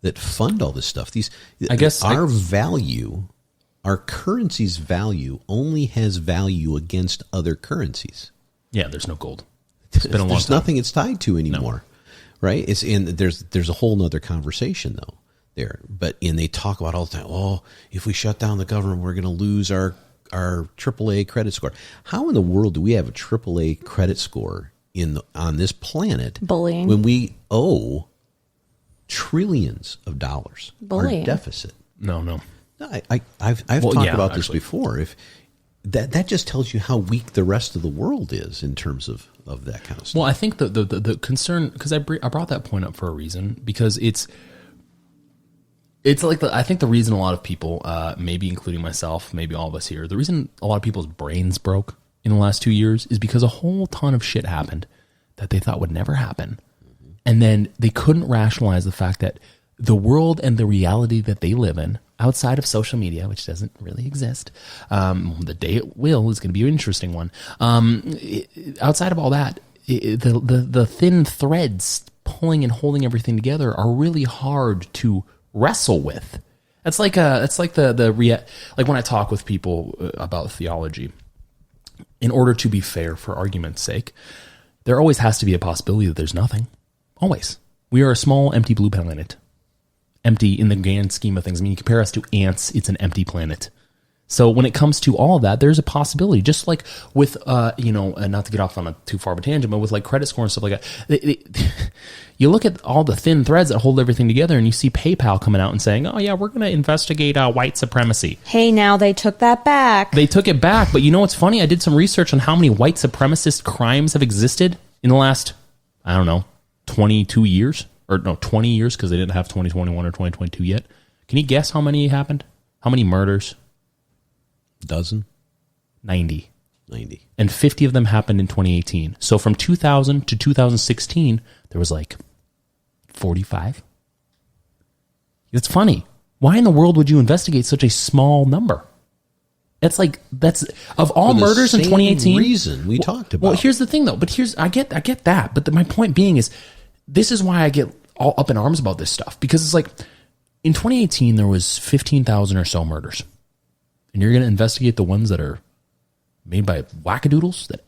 that fund all this stuff. Our currency's value only has value against other currencies. Yeah, there's no gold. It's been a long There's time. nothing it's tied to anymore, right? There's a whole nother conversation though there. And they talk about all the time. Oh, if we shut down the government, we're going to lose our AAA credit score. How in the world do we have a AAA credit score on this planet? Bullying. When we owe trillions of dollars. Bullying. Our deficit. No. I've talked about this before. If that just tells you how weak the rest of the world is in terms of that kind of stuff. Well, I think the concern, because I brought that point up for a reason, because it's like I think the reason a lot of people, maybe including myself, maybe all of us here, the reason a lot of people's brains broke in the last 2 years is because a whole ton of shit happened that they thought would never happen. Mm-hmm. And then they couldn't rationalize the fact that the world and the reality that they live in, outside of social media, which doesn't really exist, the day it will is going to be an interesting one. Outside of all that, the thin threads pulling and holding everything together are really hard to wrestle with. It's like like when I talk with people about theology. In order to be fair, for argument's sake, there always has to be a possibility that there's nothing. Always. We are a small, empty blue planet. Empty in the grand scheme of things. I mean, you compare us to ants, it's an empty planet. So when it comes to all of that, there's a possibility. Just like with, not to get off on a too far of a tangent, but with like credit score and stuff like that, you look at all the thin threads that hold everything together, and you see PayPal coming out and saying, "Oh yeah, we're going to investigate white supremacy." Hey, now they took that back. They took it back, but you know what's funny? I did some research on how many white supremacist crimes have existed in the last, 22 years. Or no, 20 years, because they didn't have 2021 or 2022 yet. Can you guess how many happened? How many murders? Dozen? 90. And 50 of them happened in 2018. So from 2000 to 2016, there was like 45. It's funny. Why in the world would you investigate such a small number? That's of all For the murders in same 2018. reason we talked about. Well, here's the thing though. But I get that. But my point being is, this is why I get all up in arms about this stuff, because it's like in 2018 there was 15,000 or so murders, and you're going to investigate the ones that are made by wackadoodles that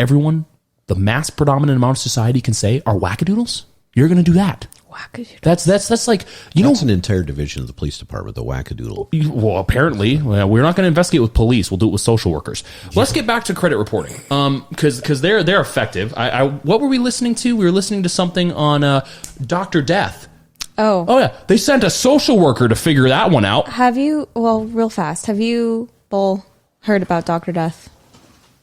the mass predominant amount of society can say are wackadoodles. You're going to do that. Wackadoodle. That's like, That's an entire division of the police department, the wackadoodle. Well, apparently, we're not going to investigate with police. We'll do it with social workers. Let's get back to credit reporting, because they're effective. What were we listening to? We were listening to something on Dr. Death. Oh yeah, they sent a social worker to figure that one out. Real fast, have you, Bull, heard about Dr. Death?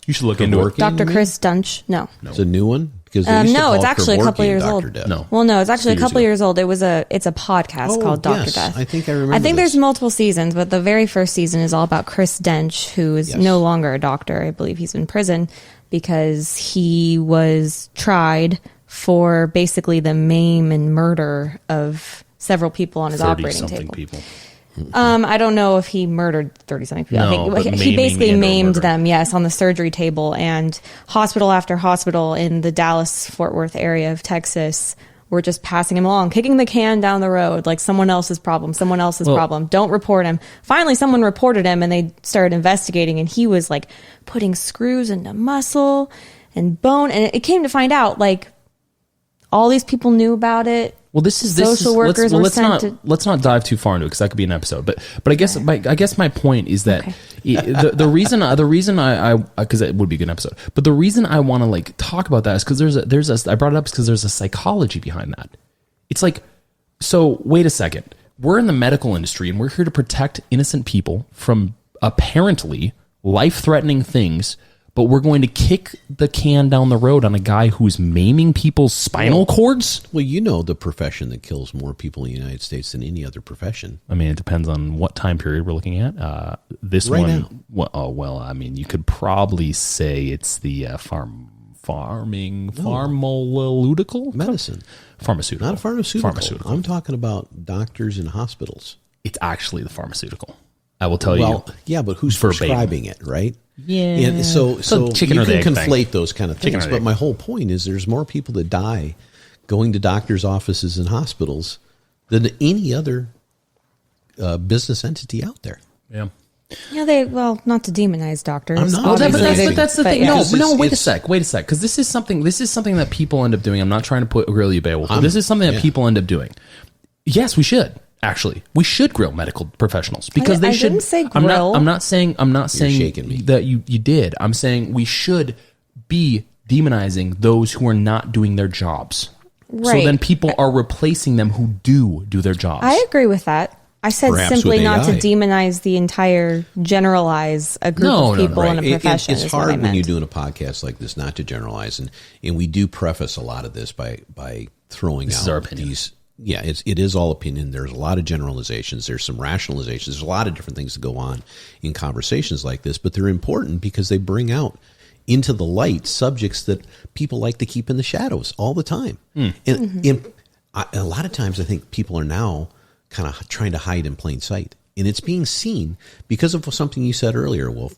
You should look into it. Dr. Chris Dunch? No. It's a new one? Because no, it's actually a couple years old. No. Well, no, it's actually a couple years old. It's a podcast called Dr. Death. I think I remember. I think this. there's multiple seasons, but the very first season is all about Chris Dench, who is no longer a doctor. I believe he's in prison because he was tried for basically the maim and murder of several people on his operating table. People. I don't know if he murdered 30-something people. No, I think he basically maimed them, yes, on the surgery table. And hospital after hospital in the Dallas-Fort Worth area of Texas were just passing him along, kicking the can down the road, like someone else's problem. Don't report him. Finally, someone reported him, and they started investigating, and he was like putting screws into muscle and bone. And it came to find out, like, all these people knew about it. Well, social workers were sent to. Let's not dive too far into it, because that could be an episode. But I guess my point is that the reason I because it would be a good episode. But the reason I want to like talk about that is because I brought it up because there's a psychology behind that. It's like, so wait a second, we're in the medical industry and we're here to protect innocent people from apparently life-threatening things. But we're going to kick the can down the road on a guy who's maiming people's spinal cords? Well, you know the profession that kills more people in the United States than any other profession. I mean, it depends on what time period we're looking at. This right one, well, I mean, you could probably say it's the pharmaceutical medicine. Pharmaceutical. Not a pharmaceutical. I'm talking about doctors in hospitals. It's actually the pharmaceutical. I will tell you. Well, yeah, but who's prescribing it, right? Yeah. And so chicken you or the can egg conflate thing. those kind of things. But my whole point is there's more people that die going to doctors' offices and hospitals than any other business entity out there. Yeah. Yeah, not to demonize doctors. I'm not. But that's the thing. Yeah. No, wait a sec, because this is something that people end up doing. I'm not trying to put grill you, Beowulf. This is something that people end up doing. Yes, we should. Actually, we should grill medical professionals because they should. Didn't say grill. I'm not saying shaking me. that you did. I'm saying we should be demonizing those who are not doing their jobs. Right. So then people are replacing them who do their jobs. I agree with that. I said Perhaps simply with not to AI. demonize the entire, generalize a group of people in a profession. It's is what I hard when meant. you're doing a podcast like this not to generalize, and we do preface a lot of this by throwing This out is our opinion. these. Yeah, it is all opinion. There's a lot of generalizations. There's some rationalizations. There's a lot of different things that go on in conversations like this, but they're important because they bring out into the light subjects that people like to keep in the shadows all the time. And a lot of times I think people are now kind of trying to hide in plain sight. And it's being seen because of something you said earlier, Wolf.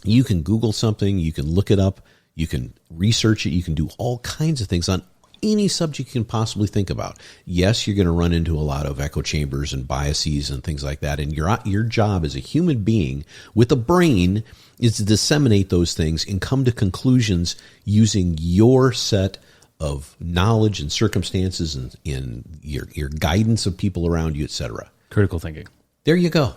You can Google something, you can look it up, you can research it, you can do all kinds of things on any subject you can possibly think about. Yes, you're going to run into a lot of echo chambers and biases and things like that. And your job as a human being with a brain is to disseminate those things and come to conclusions using your set of knowledge and circumstances and your guidance of people around you, etc. Critical thinking. There you go.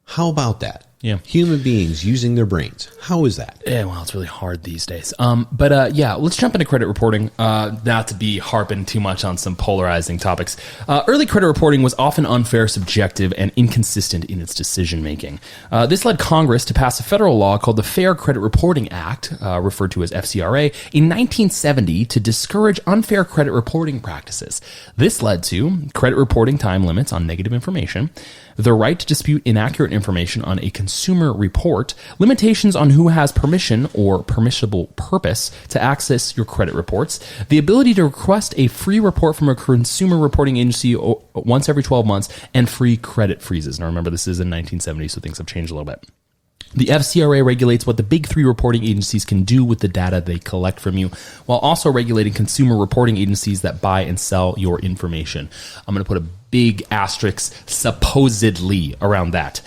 How about that? Yeah. Human beings using their brains. How is that? Yeah, well, it's really hard these days. Let's jump into credit reporting, not to be harping too much on some polarizing topics. Early credit reporting was often unfair, subjective, and inconsistent in its decision-making. This led Congress to pass a federal law called the Fair Credit Reporting Act, referred to as FCRA, in 1970 to discourage unfair credit reporting practices. This led to credit reporting time limits on negative information, the right to dispute inaccurate information on a consumer report, limitations on who has permission or permissible purpose to access your credit reports, the ability to request a free report from a consumer reporting agency once every 12 months, and free credit freezes. Now remember, this is in 1970, so things have changed a little bit. The FCRA regulates what the big three reporting agencies can do with the data they collect from you, while also regulating consumer reporting agencies that buy and sell your information. I'm going to put a big asterisk, supposedly, around that.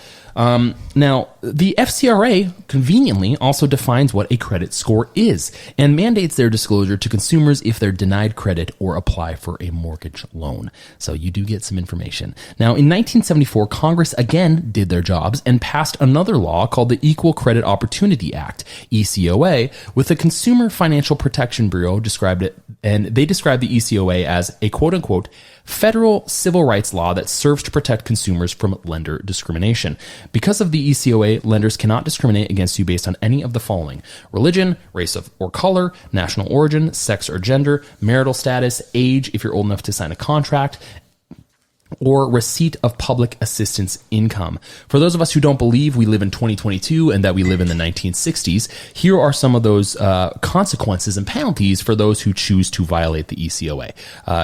Now, the FCRA conveniently also defines what a credit score is and mandates their disclosure to consumers if they're denied credit or apply for a mortgage loan. So you do get some information. Now, in 1974, Congress again did their jobs and passed another law called the Equal Credit Opportunity Act, ECOA, with the Consumer Financial Protection Bureau described it, and they described the ECOA as a quote-unquote federal civil rights law that serves to protect consumers from lender discrimination. Because of the ECOA, lenders cannot discriminate against you based on any of the following: religion, race or color, national origin, sex or gender, marital status, age if you're old enough to sign a contract, or receipt of public assistance income. For those of us who don't believe we live in 2022 and that we live in the 1960s, here are some of those consequences and penalties for those who choose to violate the ECOA.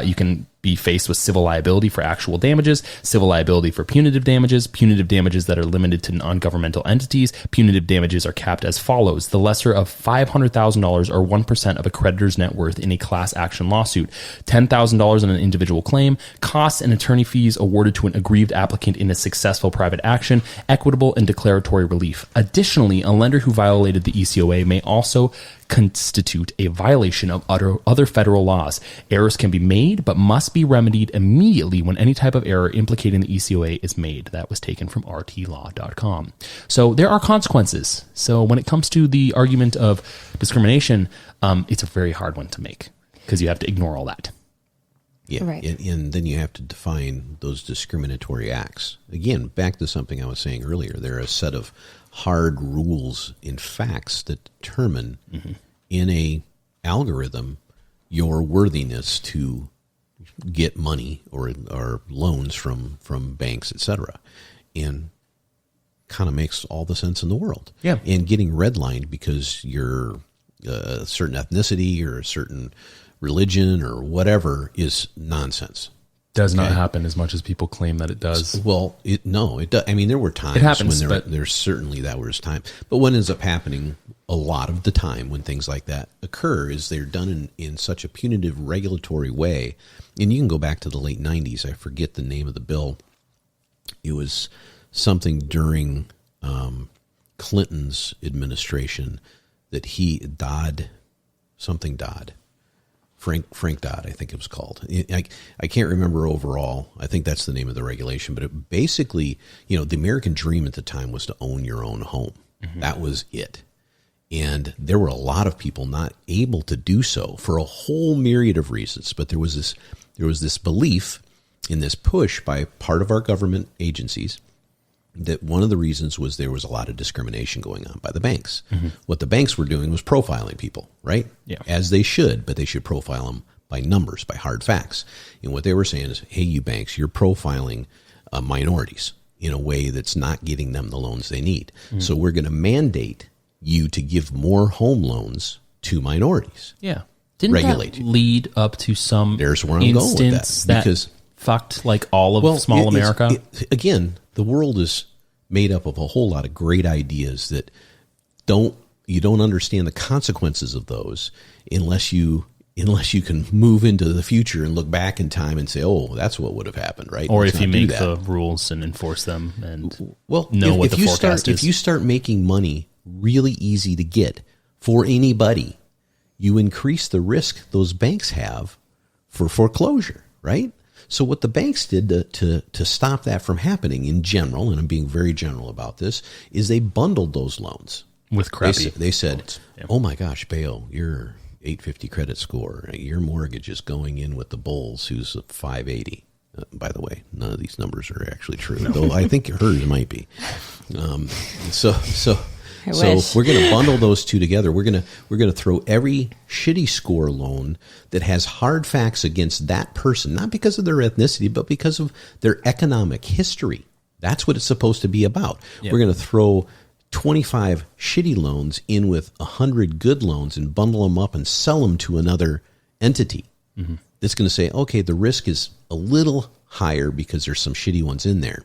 You can be faced with civil liability for actual damages, civil liability for punitive damages that are limited to non-governmental entities. Punitive damages are capped as follows: the lesser of $500,000 or 1% of a creditor's net worth in a class action lawsuit, $10,000 in an individual claim, costs and attorney fees awarded to an aggrieved applicant in a successful private action, equitable and declaratory relief. Additionally, a lender who violated the ECOA may also constitute a violation of other federal laws. Errors can be made, but must be remedied immediately when any type of error implicating the ECOA is made. That was taken from rtlaw.com. So there are consequences. So when it comes to the argument of discrimination, it's a very hard one to make because you have to ignore all that. Yeah, Right. And then you have to define those discriminatory acts. Again, back to something I was saying earlier, there are a set of hard rules and facts that determine in a algorithm your worthiness to get money or loans from banks, etc. And kind of makes all the sense in the world. Yeah. And getting redlined because you're a certain ethnicity or a certain religion or whatever is nonsense. Does not happen as much as people claim that it does. Well, it does. I mean, there were times It happens, when but there's certainly that was time. But what ends up happening a lot of the time when things like that occur is they're done in such a punitive regulatory way. And you can go back to the late 90s. I forget the name of the bill. It was something during Clinton's administration that Frank Dodd, I think it was called. I can't remember overall. I think that's the name of the regulation. But it basically, the American dream at the time was to own your own home. That was it. And there were a lot of people not able to do so for a whole myriad of reasons. But there was this belief in this push by part of our government agencies that one of the reasons was there was a lot of discrimination going on by the banks. What the banks were doing was profiling people, right? Yeah. As they should, but they should profile them by numbers, by hard facts. And what they were saying is, hey, you banks, you're profiling minorities in a way that's not getting them the loans they need. So we're going to mandate you to give more home loans to minorities. Yeah. Didn't regulate that lead up to some There's where I'm going with instance that. Because fucked like all of small America? Again, the world is made up of a whole lot of great ideas that you don't understand the consequences of those unless you can move into the future and look back in time and say, oh, that's what would have happened, right? Or Let's if you not do make that. the rules and enforce them and Well, know what the you forecast is. If you start making money really easy to get for anybody, you increase the risk those banks have for foreclosure, right? So what the banks did to stop that from happening in general, and I'm being very general about this, is they bundled those loans. with crappy. They said, loans. Yeah. oh my gosh, Bayo, your 850 credit score, your mortgage is going in with the Bulls, who's a 580. By the way, none of these numbers are actually true, though I think hers might be. So we're going to bundle those two together. We're going to throw every shitty score loan that has hard facts against that person, not because of their ethnicity, but because of their economic history. That's what it's supposed to be about. Yep. We're going to throw 25 shitty loans in with 100 good loans and bundle them up and sell them to another entity. Mm-hmm. That's going to say, okay, the risk is a little higher because there's some shitty ones in there,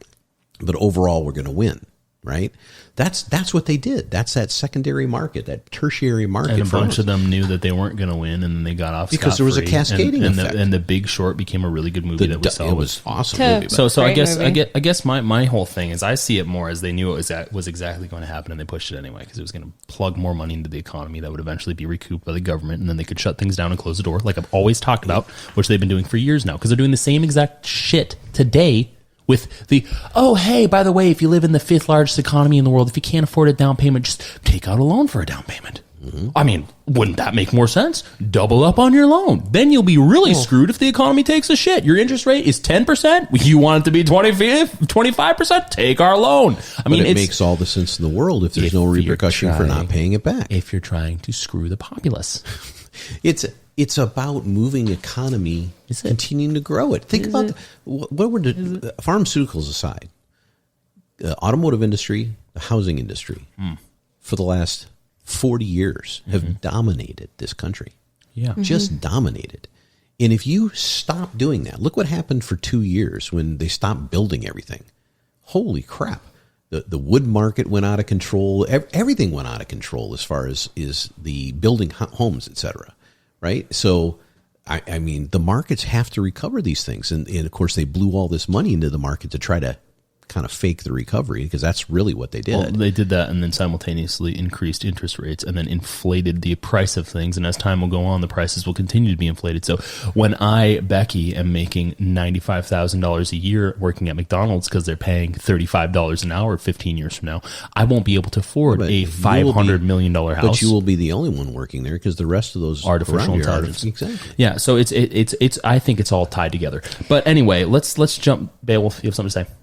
but overall we're going to win. right? That's what they did. That's that secondary market, that tertiary market. And a bunch of them knew that they weren't going to win, and then they got off because there was a cascading effect. And the Big Short became a really good movie that we saw. It was awesome movie. So I Great guess my whole thing is I see it more as they knew it was exactly going to happen, and they pushed it anyway because it was going to plug more money into the economy that would eventually be recouped by the government, and then they could shut things down and close the door, like I've always talked about, which they've been doing for years now, because they're doing the same exact shit today. With the, oh, hey, by the way, if you live in the 5th largest economy in the world, if you can't afford a down payment, just take out a loan for a down payment. Mm-hmm. I mean, wouldn't that make more sense? Double up on your loan. Then you'll be really screwed if the economy takes a shit. Your interest rate is 10%. You want it to be 25%? Take our loan. I mean, it makes all the sense in the world if there's no repercussion for not paying it back. If you're trying to screw the populace. It's about moving economy, continuing to grow it. Think about what were the pharmaceuticals aside, the automotive industry, the housing industry, for the last 40 years have dominated this country. Yeah, just dominated. And if you stop doing that, look what happened for 2 years when they stopped building everything. Holy crap. The wood market went out of control. Everything went out of control as far as is the building homes, et cetera. Right? So, I mean, the markets have to recover these things. And of course, they blew all this money into the market to try to kind of fake the recovery, because that's really what they did. Well, they did that and then simultaneously increased interest rates and then inflated the price of things. And as time will go on, the prices will continue to be inflated. So when I, Becky, am making $95,000 a year working at McDonald's because they're paying $35 an hour 15 years from now, I won't be able to afford a $500 million house. But you will be the only one working there because the rest of those artificial intelligence. Exactly. Yeah. So it's. I think it's all tied together. But anyway, let's jump. Beowulf, you have something to say?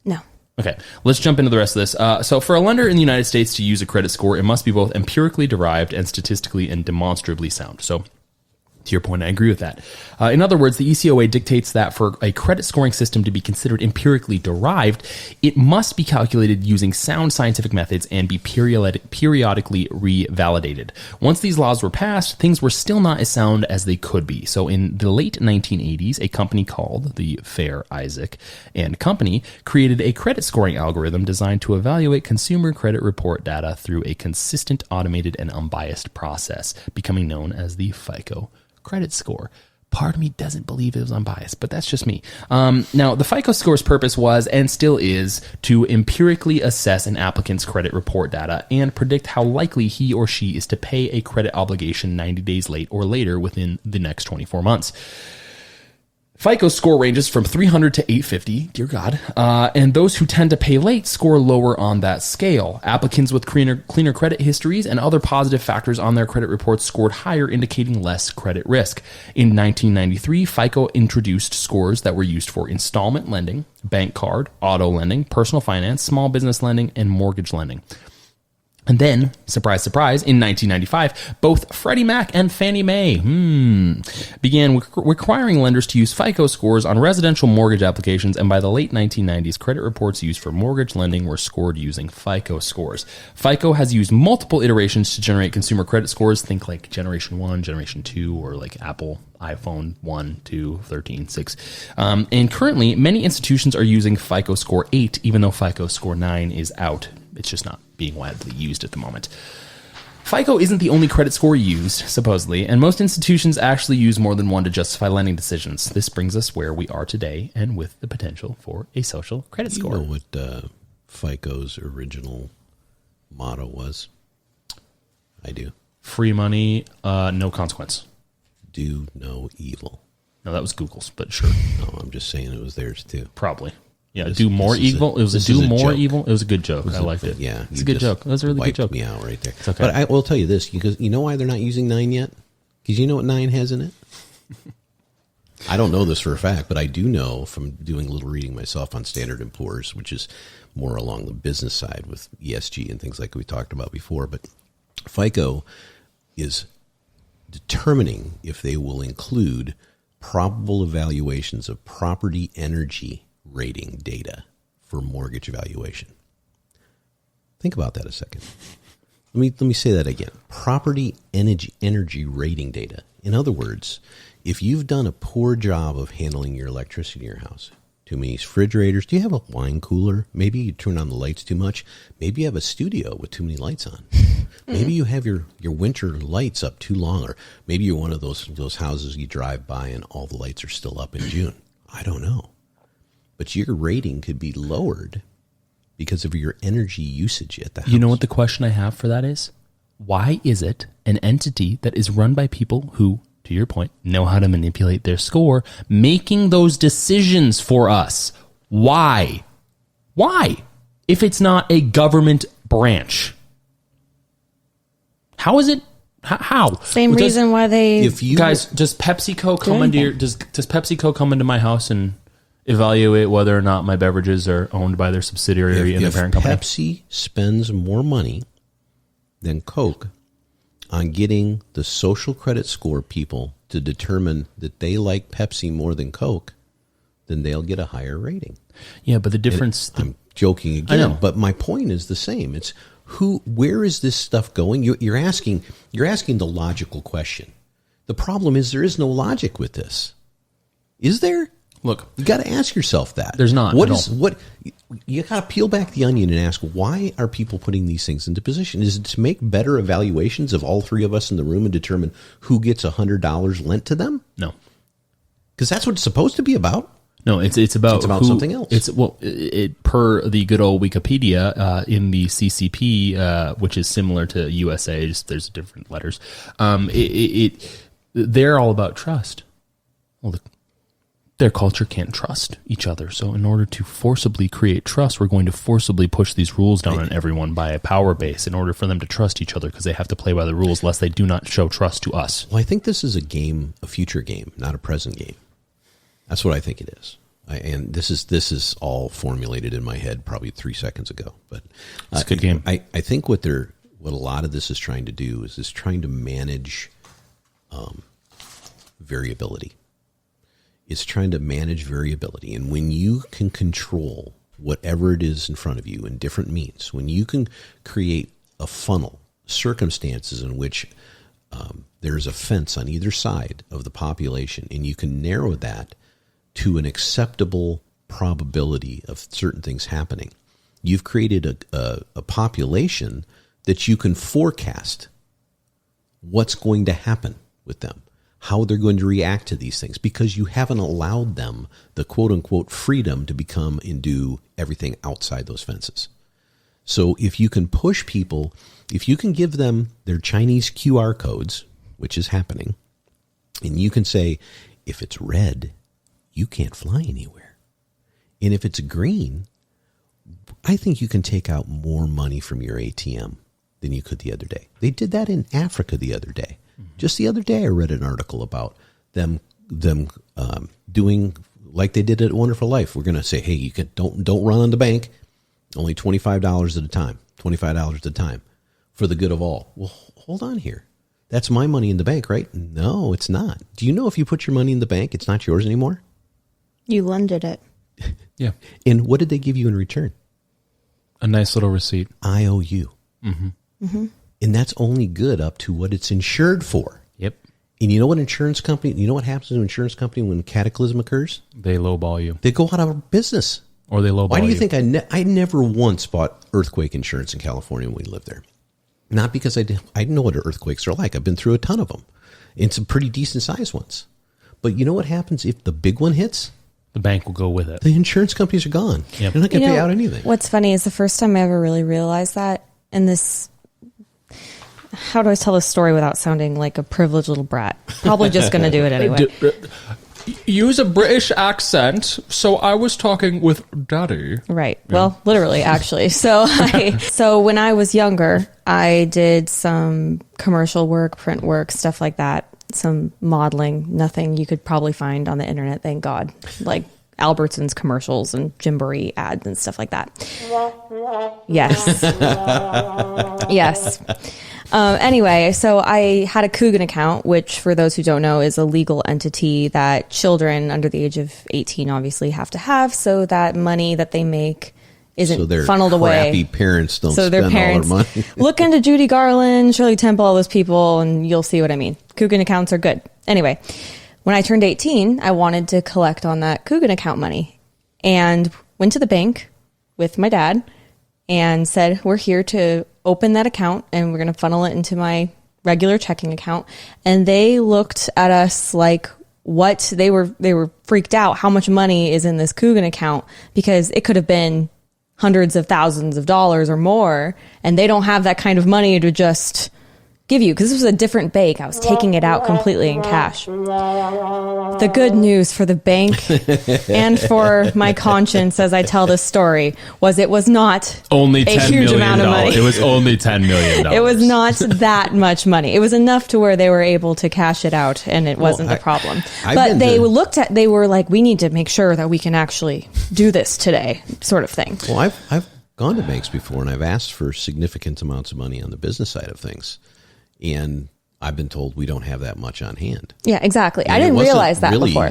No. Okay, let's jump into the rest of this. So for a lender in the United States to use a credit score, it must be both empirically derived and statistically and demonstrably sound. So to your point, I agree with that. In other words, the ECOA dictates that for a credit scoring system to be considered empirically derived, it must be calculated using sound scientific methods and be periodically revalidated. Once these laws were passed, things were still not as sound as they could be. So in the late 1980s, a company called the Fair Isaac and Company created a credit scoring algorithm designed to evaluate consumer credit report data through a consistent, automated, and unbiased process, becoming known as the FICO credit score. Part of me doesn't believe it was unbiased, but that's just me. Now, the FICO score's purpose was, and still is, to empirically assess an applicant's credit report data and predict how likely he or she is to pay a credit obligation 90 days late or later within the next 24 months. FICO score ranges from 300 to 850, dear God, and those who tend to pay late score lower on that scale. Applicants with cleaner credit histories and other positive factors on their credit reports scored higher, indicating less credit risk. In 1993, FICO introduced scores that were used for installment lending, bank card, auto lending, personal finance, small business lending, and mortgage lending. And then, surprise, surprise, in 1995, both Freddie Mac and Fannie Mae began requiring lenders to use FICO scores on residential mortgage applications, and by the late 1990s, credit reports used for mortgage lending were scored using FICO scores. FICO has used multiple iterations to generate consumer credit scores. Think like Generation 1, Generation 2, or like Apple iPhone 1, 2, 13, 6. And currently, many institutions are using FICO Score 8, even though FICO Score 9 is out. It's just not being widely used at the moment. FICO isn't the only credit score used, supposedly, and most institutions actually use more than one to justify lending decisions. This brings us where we are today, and with the potential for a social credit score. You know what FICO's original motto was? I do. Free money, no consequence. Do no evil. No, that was Google's, but sure. No, I'm just saying it was theirs too. Probably. Yeah, do more evil. It was a do more evil. It was a good joke. I liked it. Yeah, it's a good joke. That was a really good joke. Me out right there. It's okay. But I will tell you this, because you know why they're not using 9 yet? Because you know what 9 has in it? I don't know this for a fact, but I do know from doing a little reading myself on Standard & Poor's, which is more along the business side with ESG and things like we talked about before. But FICO is determining if they will include probable evaluations of property energy rating data for mortgage evaluation. Think about that a second. Let me say that again. Property energy rating data. In other words, if you've done a poor job of handling your electricity in your house, too many refrigerators. Do you have a wine cooler? Maybe you turn on the lights too much. Maybe you have a studio with too many lights on. Maybe you have your winter lights up too long, or maybe you're one of those houses you drive by and all the lights are still up in June. I don't know. But your rating could be lowered because of your energy usage at the house. You know what the question I have for that is? Why is it an entity that is run by people who, to your point, know how to manipulate their score, making those decisions for us? Why? Why? If it's not a government branch. How is it? How? Same reason why they... If you guys, does PepsiCo come into your... Does PepsiCo come into my house and evaluate whether or not my beverages are owned by their subsidiary and their parent company? Pepsi spends more money than Coke on getting the social credit score people to determine that they like Pepsi more than Coke, then they'll get a higher rating. Yeah, but the difference... I'm joking again, I know. but my point is the same. It's where is this stuff going? You're asking the logical question. The problem is there is no logic with this. Is there? Look, you got to ask yourself that. There's not. What you got to peel back the onion and ask, why are people putting these things into position? Is it to make better evaluations of all three of us in the room and determine who gets $100 lent to them? No. Because that's what it's supposed to be about. No, it's about something else. It's per the good old Wikipedia in the CCP, which is similar to USA. Just there's different letters. They're all about trust. Well, their culture can't trust each other. So in order to forcibly create trust, we're going to forcibly push these rules down on everyone by a power base in order for them to trust each other, because they have to play by the rules lest they do not show trust to us. Well, I think this is a future game, not a present game. That's what I think it is. And this is all formulated in my head probably 3 seconds ago. But it's a good game. I think what a lot of this is trying to do is trying to manage variability. It's trying to manage variability. And when you can control whatever it is in front of you in different means, when you can create a funnel, circumstances in which there's a fence on either side of the population, and you can narrow that to an acceptable probability of certain things happening, you've created a population that you can forecast what's going to happen with them, how they're going to react to these things, because you haven't allowed them the quote-unquote freedom to become and do everything outside those fences. So if you can push people, if you can give them their Chinese QR codes, which is happening, and you can say, if it's red, you can't fly anywhere. And if it's green, I think you can take out more money from your ATM than you could the other day. They did that in Africa the other day. Mm-hmm. Just the other day I read an article about them doing like they did at Wonderful Life. We're going to say, hey, you don't run on the bank, only $25 at a time, $25 at a time for the good of all. Well, hold on here. That's my money in the bank, right? No, it's not. Do you know if you put your money in the bank, it's not yours anymore? You lended it. Yeah. And what did they give you in return? A nice little receipt. IOU. Mm-hmm. Mm-hmm. And that's only good up to what it's insured for. Yep. And you know what happens to an insurance company when cataclysm occurs? They lowball you. They go out of business. Or they lowball you. Why do you think I never once bought earthquake insurance in California when we lived there? Not because I know what earthquakes are like. I've been through a ton of them. And some pretty decent sized ones. But you know what happens if the big one hits? The bank will go with it. The insurance companies are gone. Yep. They're not going to pay out anything. What's funny is the first time I ever really realized that, and this, how do I tell this story without sounding like a privileged little brat? Probably just going to do it anyway. Use a British accent. So I was talking with Daddy. Right. Yeah. Well, literally, actually. So when I was younger, I did some commercial work, print work, stuff like that. Some modeling, nothing you could probably find on the internet, thank God. Like Albertsons commercials and Gymboree ads and stuff like that. Yes. Yes. Anyway, so I had a Coogan account, which for those who don't know is a legal entity that children under the age of 18 obviously have to have, so that money that they make isn't funneled away. Crappy parents don't so spend their parents, all their money. Look into Judy Garland, Shirley Temple, all those people, and you'll see what I mean. Coogan accounts are good. Anyway, when I turned 18, I wanted to collect on that Coogan account money. and went to the bank with my dad and said, we're here to open that account and we're going to funnel it into my regular checking account. And they looked at us like, what? They were freaked out how much money is in this Coogan account, because it could have been hundreds of thousands of dollars or more, and they don't have that kind of money to just give you, because this was a different bank. I was taking it out completely in cash. The good news for the bank and for my conscience as I tell this story was it was not only a $10 huge million. amount of money. It was only $10 million. It was not that much money. It was enough to where they were able to cash it out, and it wasn't a problem. But they they were like, we need to make sure that we can actually do this today, sort of thing. Well, I've gone to banks before, and I've asked for significant amounts of money on the business side of things. And I've been told we don't have that much on hand. Yeah, exactly. And I didn't realize that really before.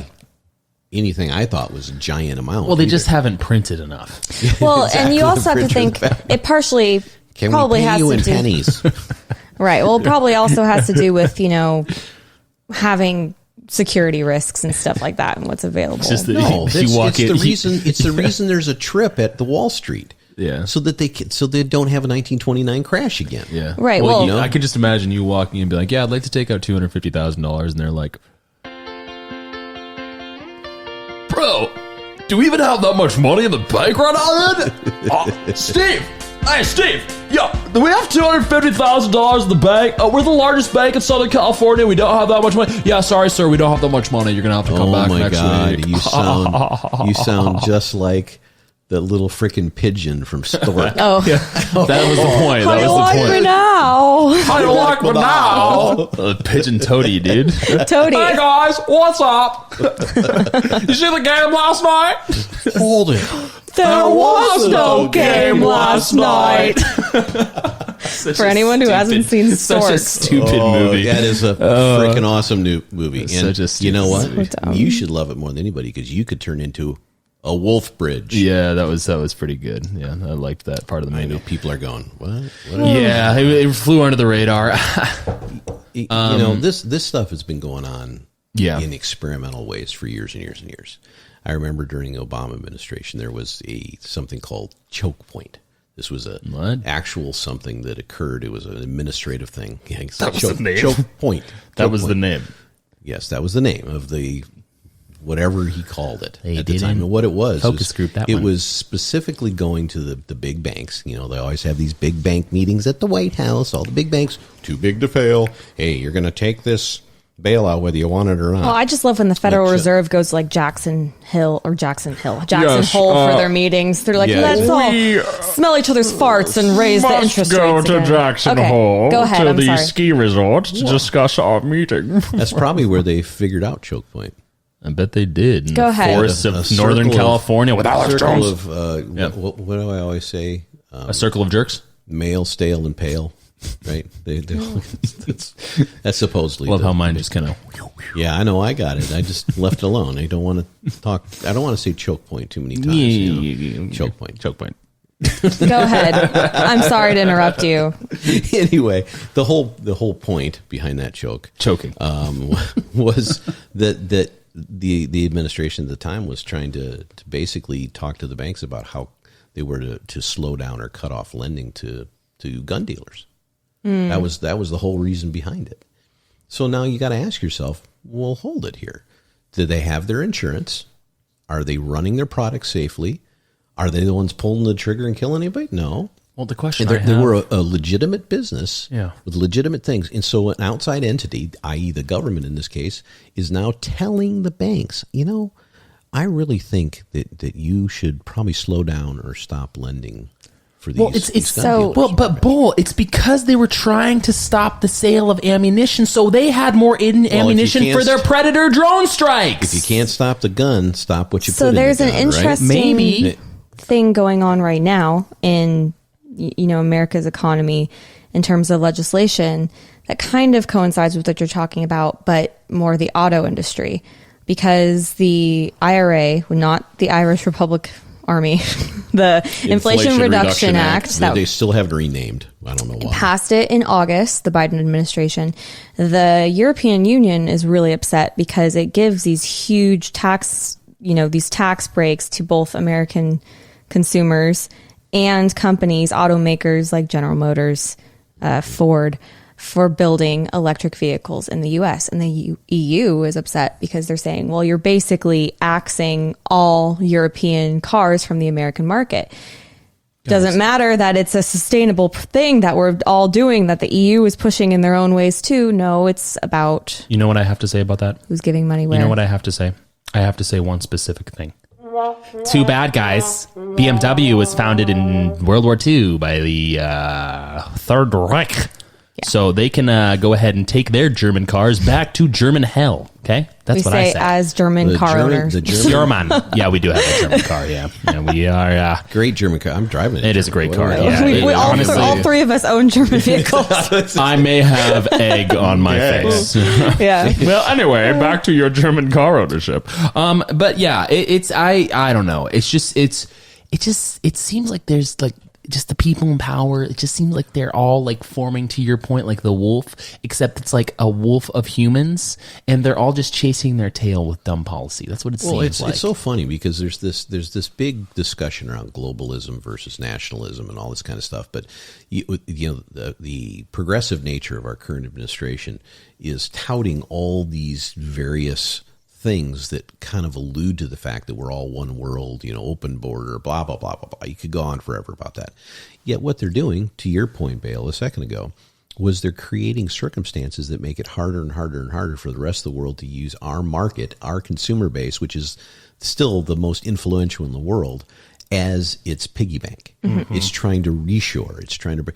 Anything I thought was a giant amount. Well, they either. just haven't printed enough. Well, Exactly. and you also have to The think printer's it partially Can probably we pay has you to in do pennies? right. Well, it probably also has to do with having security risks and stuff like that, and what's available. Just that No, you walk in. it's the reason there's a trip at the Wall Street. Yeah. So that they don't have a 1929 crash again. Yeah. Right, well- I could just imagine you walking and be like, "Yeah, I'd like to take out $250,000," and they're like, "Bro, do we even have that much money in the bank right now, then?" Steve! Hey, Steve! Yeah, do we have $250,000 in the bank? We're the largest bank in Southern California. We don't have that much money. Yeah, sorry, sir. We don't have that much money. You're going to have to come back my next God, week. you sound just like the little freaking pigeon from Stork. Oh, That was the point. how That do you was like the me point. now, How you like me now? Pigeon toady, dude. Toady? Hey guys, what's up? You see the game last night? Hold it. There was no game last night. For anyone who hasn't seen Such Stork. a stupid movie. That is a freaking awesome new movie. And such a you know what? stupid movie. You should love it more than anybody because you could turn into a wolf bridge. Yeah, that was pretty good. Yeah, I liked that part of the I know movie. people are going, what? Yeah, it flew under the radar. You know, this stuff has been going on Yeah. in experimental ways for years and years and years. I remember during the Obama administration, there was something called choke point. This was a What? actual something that occurred. It was an administrative thing. Yeah, That was the name? Choke point. That Choke was the point. name. Yes, that was the name of the whatever he called it They at the time. didn't And what it was, focus group that it one. was specifically going to the big banks. You know, they always have these big bank meetings at the White House. All the big banks, too big to fail. Hey, you're going to take this bailout whether you want it or not. Well, I just love when the Federal Like, Reserve goes like Jackson Hole for Yes, their meetings. They're like, yeah, let's we, all smell each other's farts and raise the interest rates again. Okay, go ahead. I'm sorry. ski resort to discuss our meeting. That's probably where they figured out choke point. I bet they did. In Go the ahead. Forests A of circle Northern of- California with Alex circle Jones. of Yep. what do I always say? A circle of jerks. Male, stale, and pale. Right? That's supposedly. Love how mine just kind of. Yeah, I know. I got it. I just left it alone. I don't want to talk. I don't want to say choke point too many times. You know? Choke point. Choke point. Go ahead. I'm sorry to interrupt you. Anyway, the whole point behind that Choking. was that the administration at the time was trying to basically talk to the banks about how they were to slow down or cut off lending to gun dealers. That was the whole reason behind it. So now you got to ask yourself, well, hold it here. Do they have their insurance? Are they running their product safely? Are they the ones pulling the trigger and killing anybody? No. Well, the question And they were a legitimate business Yeah. with legitimate things. And so an outside entity, i.e. the government in this case, is now telling the banks, you know, I really think that you should probably slow down or stop lending for these. Well, it's these gun so- dealers. Well, but Bull, it's because they were trying to stop the sale of ammunition, so they had more ammunition can't for their Predator drone strikes. if you can't stop the gun, stop what you So put there's in an the gun, right? interesting Maybe. thing going on right now in America's economy in terms of legislation that kind of coincides with what you're talking about, but more the auto industry, because the IRA, not the Irish Republic Army, the Inflation Reduction Act, that They still haven't renamed. I don't know why. passed it in August, the Biden administration. The European Union is really upset because it gives these huge tax these tax breaks to both American consumers and companies, automakers like General Motors, Ford, for building electric vehicles in the US. And the EU is upset because they're saying, well, you're basically axing all European cars from the American market. Doesn't matter that it's a sustainable thing that we're all doing, that the EU is pushing in their own ways too. No, it's about... You know what I have to say about that? Who's giving money where? You know what I have to say? I have to say one specific thing. Too bad, guys. BMW was founded in World War II by the Third Reich. Yeah. So they can go ahead and take their German cars back to German hell. Okay? That's what I say. As German car owners. German. Yeah, we do have a German car. Yeah, we are. Great German car. I'm driving it. It is a great car. Yeah. Honestly, all three of us own German vehicles. I may have egg on my face. Yeah. Well, anyway, back to your German car ownership. But yeah, it's I don't know. It seems like there's like just the people in power. It just seems like they're all like forming, to your point, like the wolf, except it's like a wolf of humans, and they're all just chasing their tail with dumb policy. That's what it seems like. It's so funny because there's this big discussion around globalism versus nationalism and all this kind of stuff. But the progressive nature of our current administration is touting all these various things that kind of allude to the fact that we're all one world, open border, blah, blah, blah, blah, blah. You could go on forever about that. Yet what they're doing, to your point, Bale, a second ago, was they're creating circumstances that make it harder and harder and harder for the rest of the world to use our market, our consumer base, which is still the most influential in the world, as its piggy bank. Mm-hmm. It's trying to reshore. It's trying to...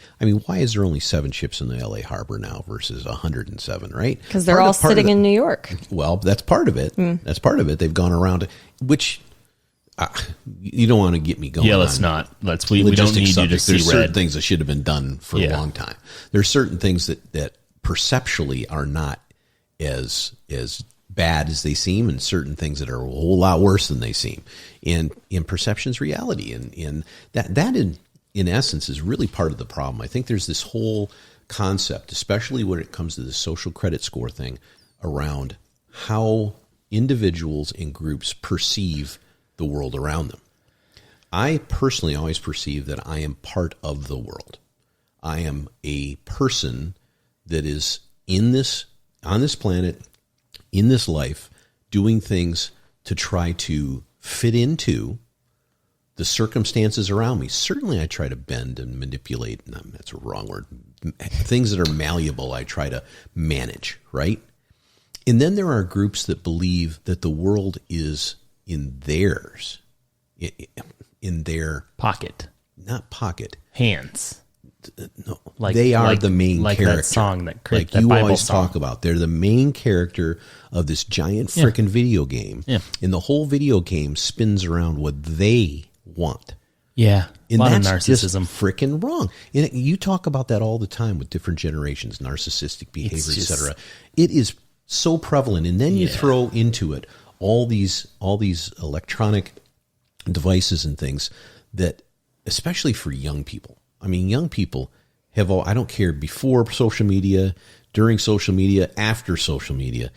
why is there only 7 ships in the L.A. harbor now versus 107, right? Because they're all sitting in New York. Well, that's part of it. That's part of it. They've gone around, which... you don't want to get me going. Yeah, let's not. We don't need you to see There's red. certain things that should have been done for a long time. There's certain things that perceptually are not as bad as they seem, and certain things that are a whole lot worse than they seem. And in perception's reality, and that in essence is really part of the problem. I think there's this whole concept, especially when it comes to the social credit score thing, around how individuals and groups perceive the world around them. I personally always perceive that I am part of the world. I am a person that is on this planet, in this life, doing things to try to fit into the circumstances around me. Certainly I try to bend and manipulate, that's a wrong word, things that are malleable I try to manage, right? And then there are groups that believe that the world is in theirs, in their pocket. Not pocket. Hands. No, they are the main character. That song that you Bible always song. talk about. They're the main character of this giant frickin' video game. Yeah. And the whole video game spins around what they want. Yeah. And a lot that's of narcissism. just frickin' wrong. And you talk about that all the time with different generations, narcissistic behavior, etc. It is so prevalent. And then you throw into it all these electronic devices and things that, especially for young people. Young people have I don't care, before social media, during social media, after social media,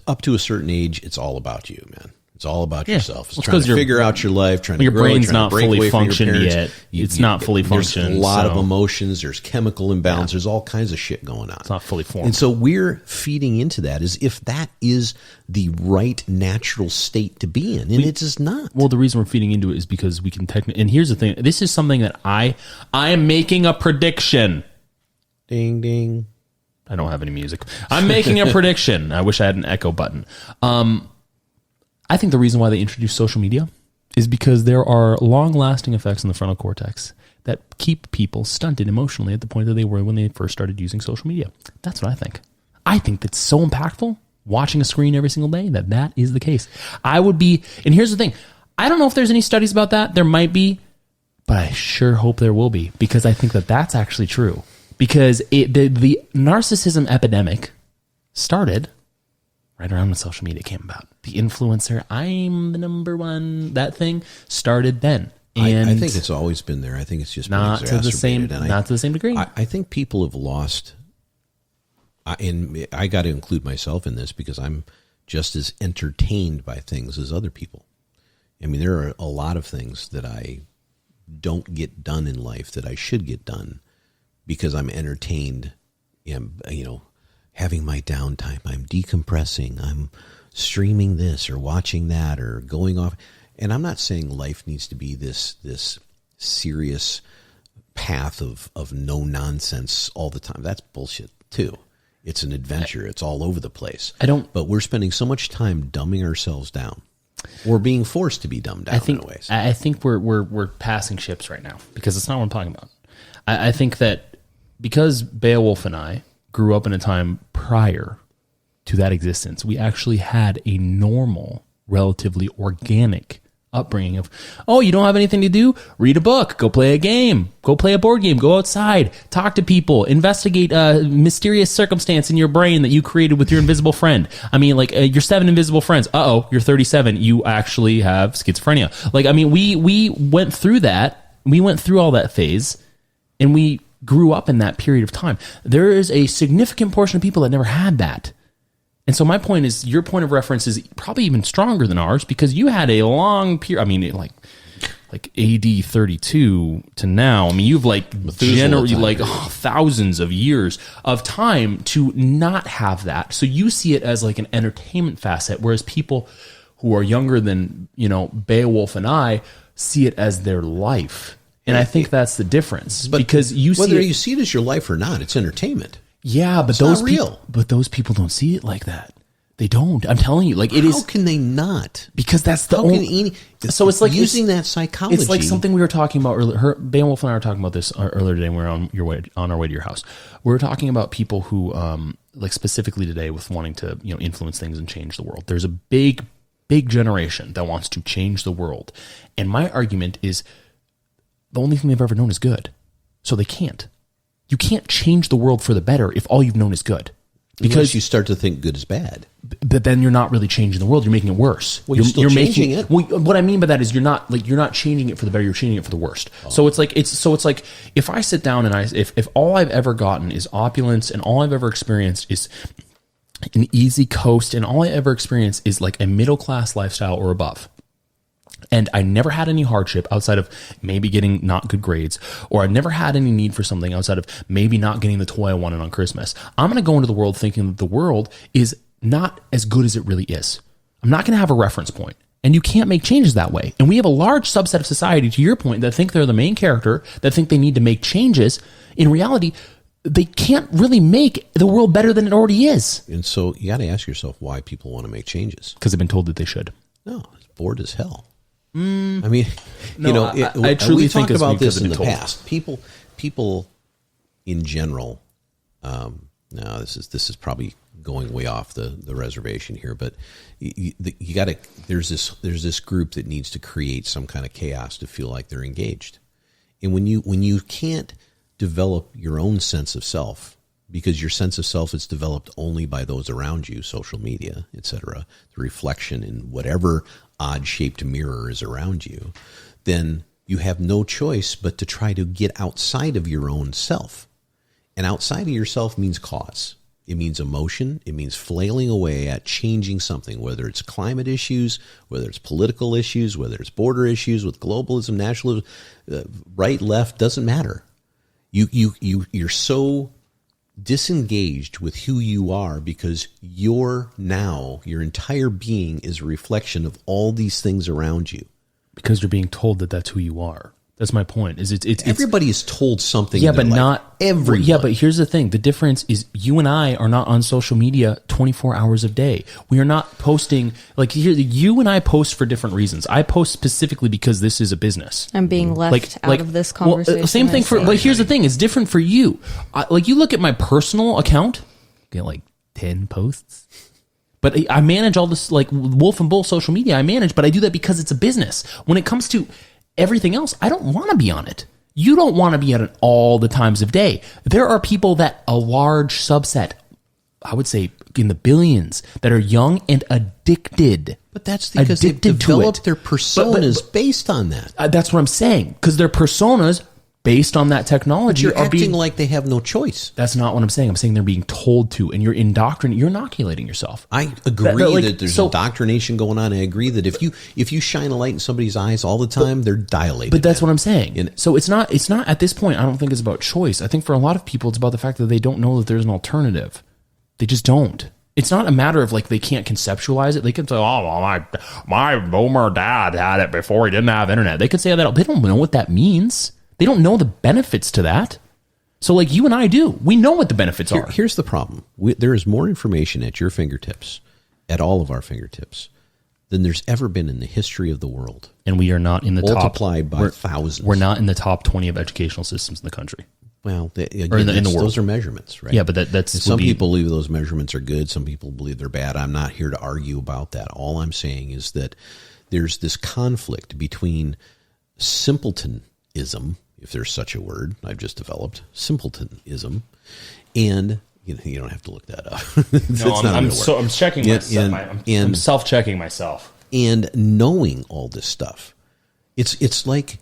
up to a certain age, it's all about you, man. It's all about yourself. It's trying to figure out your life, trying to grow, brain's trying not to break fully away from your functioned parents. yet. It's not fully functioned. There's a lot of emotions. There's chemical imbalance. There's all kinds of shit going on. It's not fully formed. And so we're feeding into that as if that is the right natural state to be in. And it is not. Well, the reason we're feeding into it is because we can technically... And here's the thing. This is something that I am making a prediction. Ding, ding. I don't have any music. I'm making a prediction. I wish I had an echo button. I think the reason why they introduced social media is because there are long-lasting effects in the frontal cortex that keep people stunted emotionally at the point that they were when they first started using social media. That's what I think. I think that's so impactful, watching a screen every single day, that is the case. I would be, and here's the thing, I don't know if there's any studies about that. There might be, but I sure hope there will be, because I think that that's actually true. Because the narcissism epidemic started right around when social media came about. The influencer, I'm the number one, that thing started then. And I think it's always been there. I think it's just not been to the same, exacerbated. not to the same degree. I think people have lost, and I got to include myself in this because I'm just as entertained by things as other people. I mean, there are a lot of things that I don't get done in life that I should get done because I'm entertained, having my downtime. I'm decompressing. I'm streaming this or watching that or going off. And I'm not saying life needs to be this serious path of no nonsense all the time. That's bullshit too. It's an adventure. It's all over the place. But we're spending so much time dumbing ourselves down. We're being forced to be dumbed down in ways. I think we're passing ships right now because it's not what I'm talking about. I think that because Beowulf and I grew up in a time prior to that existence, we actually had a normal, relatively organic upbringing of, oh, you don't have anything to do? Read a book, go play a game, go play a board game, go outside, talk to people, investigate a mysterious circumstance in your brain that you created with your invisible friend. I mean, like your 7 invisible friends. Uh-oh, you're 37. You actually have schizophrenia. Like, I mean, we went through that. We went through all that phase and we grew up in that period of time. There is a significant portion of people that never had that. And so my point is, your point of reference is probably even stronger than ours because you had a long period. I mean, like AD 32 to now. I mean, you've generally thousands of years of time to not have that. So you see it as like an entertainment facet, whereas people who are younger than Beowulf and I see it as their life. And I think that's the difference. But because whether you see it as your life or not, it's entertainment. Yeah, but those people don't see it like that. They don't. I'm telling you, like it is. How can they not? Because that's the only. So it's like using that psychology. It's like something we were talking about earlier. Beowulf and I were talking about this earlier today when we were on our way to your house. We were talking about people who, like specifically today, with wanting to influence things and change the world. There's a big generation that wants to change the world, and my argument is the only thing they've ever known is good, so they can't. You can't change the world for the better if all you've known is good. Because unless you start to think good is bad. But then you're not really changing the world. You're making it worse. Well, you're changing it. Well, what I mean by that is you're not changing it for the better. You're changing it for the worst. Oh. So it's like if I sit down and if all I've ever gotten is opulence and all I've ever experienced is an easy coast and all I ever experienced is like a middle class lifestyle or above. And I never had any hardship outside of maybe getting not good grades, or I never had any need for something outside of maybe not getting the toy I wanted on Christmas. I'm going to go into the world thinking that the world is not as good as it really is. I'm not going to have a reference point. And you can't make changes that way. And we have a large subset of society, to your point, that think they're the main character, that think they need to make changes. In reality, they can't really make the world better than it already is. And so you got to ask yourself why people want to make changes. Because they've been told that they should. No, it's bored as hell. I mean, I truly think talked about this in the past. People in general. Now this is probably going way off the reservation here, but you got to. There's this group that needs to create some kind of chaos to feel like they're engaged, and when you can't develop your own sense of self, because your sense of self is developed only by those around you, social media, etc., the reflection in whatever odd-shaped mirror is around you, then you have no choice but to try to get outside of your own self. And outside of yourself means cause. It means emotion. It means flailing away at changing something, whether it's climate issues, whether it's political issues, whether it's border issues with globalism, nationalism, right, left, doesn't matter. You're so disengaged with who you are because your entire being is a reflection of all these things around you. Because you're being told that that's who you are. That's my point. Everybody is told something. Yeah, but not everyone. Yeah, but here's the thing. The difference is you and I are not on social media 24 hours a day. We are not posting you and I post for different reasons. I post specifically because this is a business. I'm being left out of this conversation. Well, same thing but here's the thing. It's different for you. You look at my personal account, get like 10 posts. But I manage all this like Wolf and Bull social media. I manage, but I do that because it's a business. When it comes to everything else, I don't want to be on it. You don't want to be on it all the times of day. There are people that a large subset, I would say in the billions, that are young and addicted. But that's because they've developed their personas based on that. That's what I'm saying. Because their personas based on that technology You're are acting being like they have no choice. That's not what I'm saying. I'm saying they're being told to, and you're indoctrinating. You're inoculating yourself. I agree that there's indoctrination going on. I agree that if you shine a light in somebody's eyes all the time, they're dilated. But that's what I'm saying. So it's not at this point. I don't think it's about choice. I think for a lot of people, it's about the fact that they don't know that there's an alternative. They just don't. It's not a matter of like they can't conceptualize it. They can say, "Oh, well, my boomer dad had it before he didn't have internet." They could say that. They don't know what that means. They don't know the benefits to that. So like you and I do. We know what the benefits are. Here's the problem. There is more information at your fingertips, at all of our fingertips, than there's ever been in the history of the world. And we are not in the multiplied by thousands. We're not in the top 20 of educational systems in the country. Well, again, in the world. Those are measurements, right? Yeah, but that's some people believe those measurements are good. Some people believe they're bad. I'm not here to argue about that. All I'm saying is that there's this conflict between simpleton-ism, if there's such a word I've just developed, simpleton-ism, and you don't have to look that up. I'm checking myself. I'm self-checking myself. And knowing all this stuff, it's like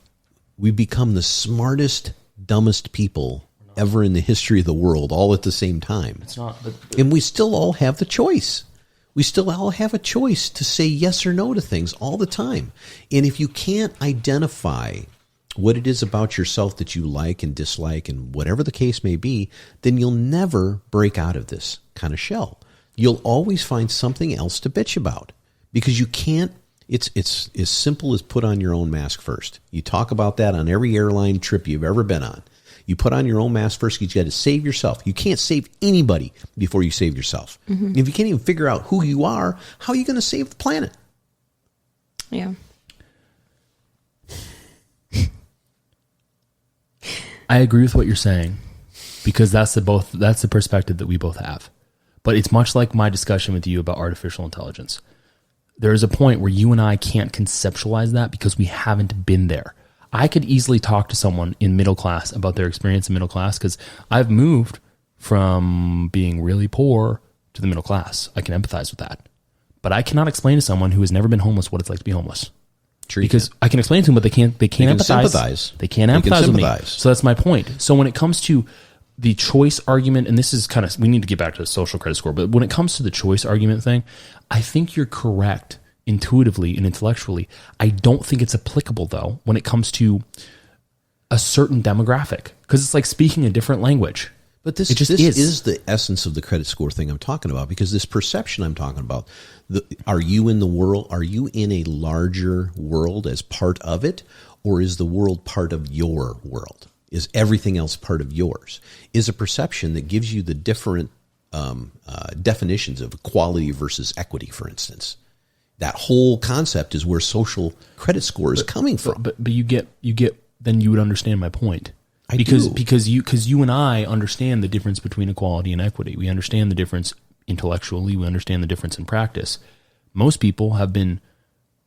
we become the smartest, dumbest people ever in the history of the world, all at the same time. It's not, and we still all have the choice. We still all have a choice to say yes or no to things all the time. And if you can't identify what it is about yourself that you like and dislike and whatever the case may be, then you'll never break out of this kind of shell. You'll always find something else to bitch about because you can't. It's as simple as put on your own mask first. You talk about that on every airline trip you've ever been on. You put on your own mask first because you got to save yourself. You can't save anybody before you save yourself. Mm-hmm. If you can't even figure out who you are, how are you going to save the planet? Yeah. I agree with what you're saying because that's the perspective that we both have. But it's much like my discussion with you about artificial intelligence. There is a point where you and I can't conceptualize that because we haven't been there. I could easily talk to someone in middle class about their experience in middle class because I've moved from being really poor to the middle class. I can empathize with that. But I cannot explain to someone who has never been homeless what it's like to be homeless. True, because I can explain to them, but they can't empathize. Sympathize. They can't empathize with me. So that's my point. So when it comes to the choice argument, and this is kind of, we need to get back to the social credit score, but when it comes to the choice argument thing, I think you're correct intuitively and intellectually. I don't think it's applicable though when it comes to a certain demographic because it's like speaking a different language. But this is the essence of the credit score thing I'm talking about, because this perception I'm talking about, are you in the world? Are you in a larger world as part of it, or is the world part of your world? Is everything else part of yours? Is a perception that gives you the different definitions of equality versus equity, for instance. That whole concept is where social credit score is coming from. But you get then you would understand my point. Because you and I understand the difference between equality and equity. We understand the difference intellectually. We understand the difference in practice. Most people have been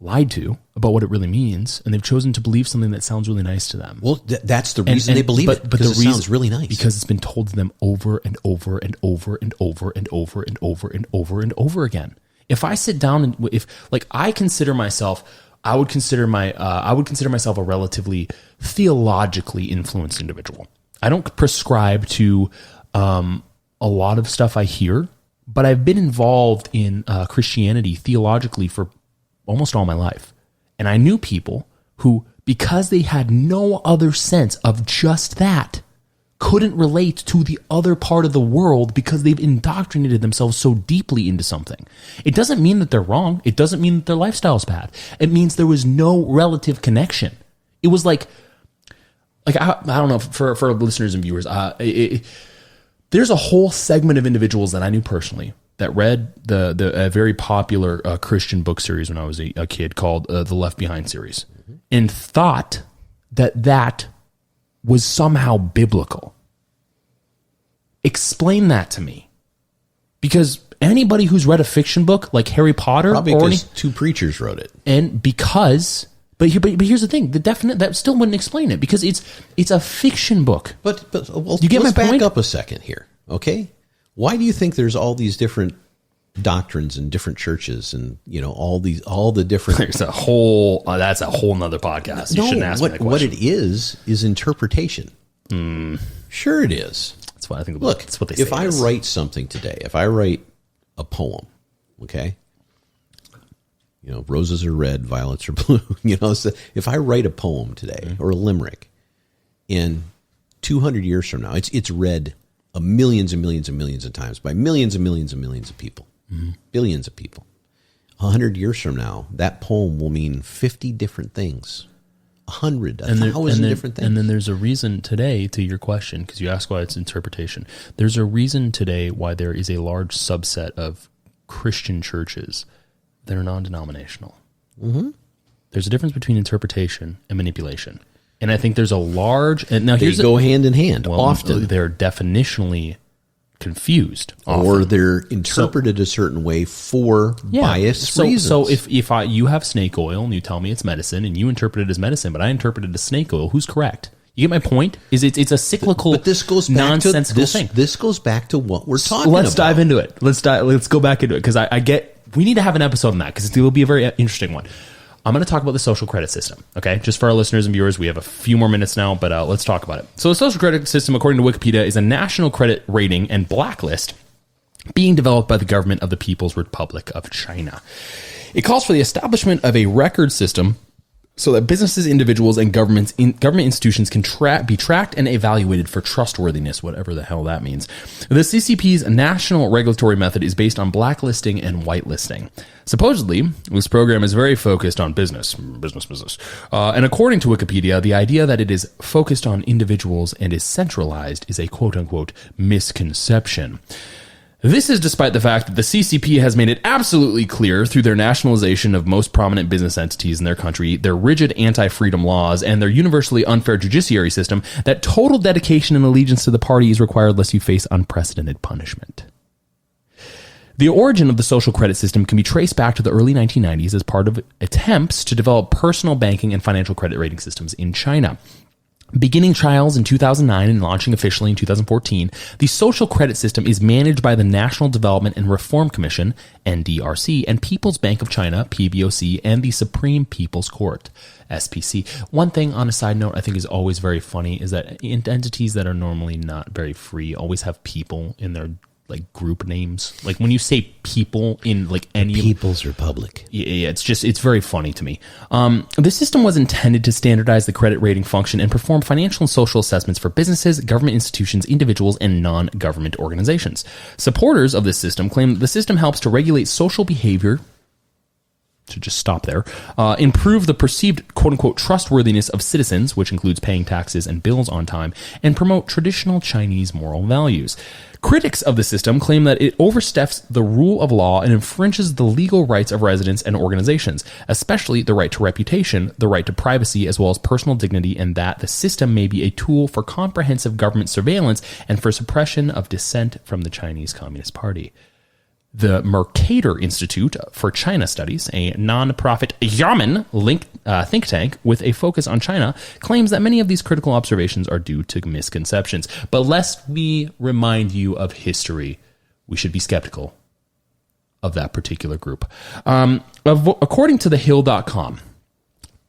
lied to about what it really means, and they've chosen to believe something that sounds really nice to them. Well, that's the reason they believe it, because it sounds really nice. Because it's been told to them over and over and over and over and over and over and over and over again. If I sit down and I consider myself. I would consider myself a relatively theologically influenced individual. I don't prescribe to a lot of stuff I hear, but I've been involved in Christianity theologically for almost all my life. And I knew people who, because they had no other sense of just that, couldn't relate to the other part of the world because they've indoctrinated themselves so deeply into something. It doesn't mean that they're wrong. It doesn't mean that their lifestyle's bad. It means there was no relative connection. It was like I don't know, for listeners and viewers, there's a whole segment of individuals that I knew personally that read a very popular Christian book series when I was a kid called the Left Behind series, and thought that was somehow biblical. Explain that to me. Because anybody who's read a fiction book like Harry Potter, probably because two preachers wrote it, and but here's the thing: that still wouldn't explain it, because it's a fiction book. But you get let's my point? Back up a second here, okay? Why do you think there's all these different doctrines in different churches, and all the different. There's a whole. That's a whole nother podcast. You shouldn't ask me that question. What it is interpretation. Sure, it is. That's what I think. Look, that's what they say. If I write something today, if I write a poem, okay, roses are red, violets are blue. So if I write a poem today or a limerick, in 200 years from now, it's read millions and millions and millions of times by millions and millions and millions of people, billions of people. 100 years from now, that poem will mean 50 different things. 1,000 different things. And then there's a reason today, to your question, because you asked why it's interpretation. There's a reason today why there is a large subset of Christian churches that are non-denominational. Mm-hmm. There's a difference between interpretation and manipulation. And I think there's a large... And now they go hand in hand, often. They're definitionally confused. Often. Or they're interpreted a certain way for biased reasons. So if you have snake oil and you tell me it's medicine and you interpret it as medicine, but I interpret it as snake oil, who's correct? You get my point? It's a cyclical, but this goes back nonsensical thing. This goes back to what we're talking about. Let's dive into it. Let's go back into it, because I get... We need to have an episode on that, because it will be a very interesting one. I'm going to talk about the social credit system, okay? Just for our listeners and viewers, we have a few more minutes now, but let's talk about it. So the social credit system, according to Wikipedia, is a national credit rating and blacklist being developed by the government of the People's Republic of China. It calls for the establishment of a record system so that businesses, individuals, and government institutions can be tracked and evaluated for trustworthiness, whatever the hell that means. The CCP's national regulatory method is based on blacklisting and whitelisting. Supposedly, this program is very focused on business. And according to Wikipedia, the idea that it is focused on individuals and is centralized is a quote-unquote misconception. This is despite the fact that the CCP has made it absolutely clear through their nationalization of most prominent business entities in their country, their rigid anti-freedom laws, and their universally unfair judiciary system that total dedication and allegiance to the party is required lest you face unprecedented punishment. The origin of the social credit system can be traced back to the early 1990s as part of attempts to develop personal banking and financial credit rating systems in China. Beginning trials in 2009 and launching officially in 2014, the social credit system is managed by the National Development and Reform Commission, NDRC, and People's Bank of China, PBOC, and the Supreme People's Court, SPC. One thing on a side note I think is always very funny is that entities that are normally not very free always have people in their group names. Like when you say people in any People's Republic. Yeah, it's very funny to me. The system was intended to standardize the credit rating function and perform financial and social assessments for businesses, government institutions, individuals, and non-government organizations. Supporters of this system claim that the system helps to regulate social behavior, to just stop there, improve the perceived quote-unquote trustworthiness of citizens, which includes paying taxes and bills on time, and promote traditional Chinese moral values. Critics of the system claim that it oversteps the rule of law and infringes the legal rights of residents and organizations, especially the right to reputation, the right to privacy, as well as personal dignity, and that the system may be a tool for comprehensive government surveillance and for suppression of dissent from the Chinese Communist Party. The Mercator Institute for China Studies, a non-profit Xiamen-linked think tank with a focus on China, claims that many of these critical observations are due to misconceptions. But lest we remind you of history, we should be skeptical of that particular group. According to thehill.com,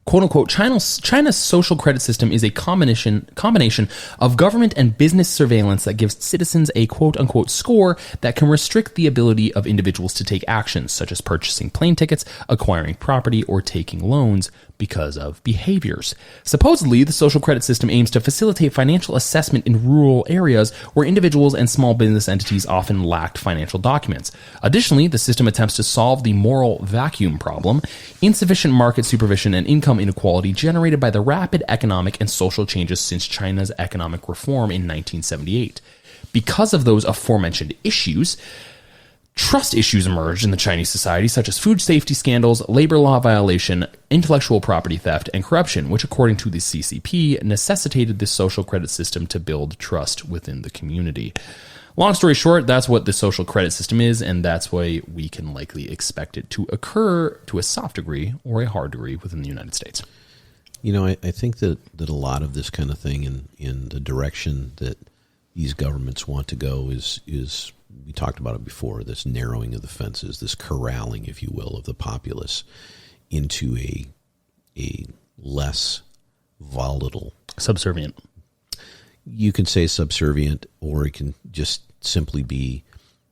quote-unquote, China's social credit system is a combination of government and business surveillance that gives citizens a quote-unquote score that can restrict the ability of individuals to take actions, such as purchasing plane tickets, acquiring property, or taking loans because of behaviors. Supposedly, the social credit system aims to facilitate financial assessment in rural areas where individuals and small business entities often lacked financial documents. Additionally, the system attempts to solve the moral vacuum problem, insufficient market supervision, and income inequality generated by the rapid economic and social changes since China's economic reform in 1978. Because of those aforementioned issues, trust issues emerged in the Chinese society, such as food safety scandals, labor law violation, intellectual property theft, and corruption, which, according to the CCP, necessitated this social credit system to build trust within the community. Long story short, that's what the social credit system is, and that's why we can likely expect it to occur to a soft degree or a hard degree within the United States. I think that a lot of this kind of thing in the direction that these governments want to go is we talked about it before, this narrowing of the fences, this corralling, if you will, of the populace into a less volatile. Subservient. You can say subservient, or it can just simply be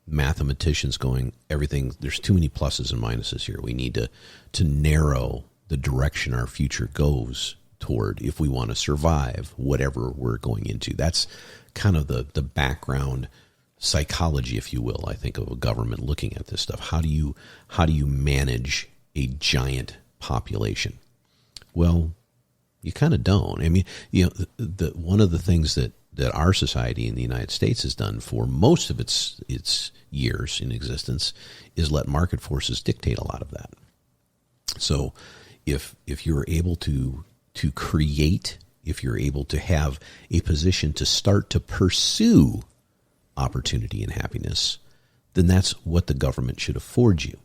mathematicians going, everything, there's too many pluses and minuses here. We need to narrow the direction our future goes toward if we want to survive whatever we're going into. That's kind of the background psychology, if you will, I think, of a government looking at this stuff. How do you manage a giant population? Well, you kind of don't. I mean, one of the things that our society in the United States has done for most of its years in existence is let market forces dictate a lot of that. So if you're able to create, if you're able to have a position to start to pursue opportunity and happiness, then that's what the government should afford you.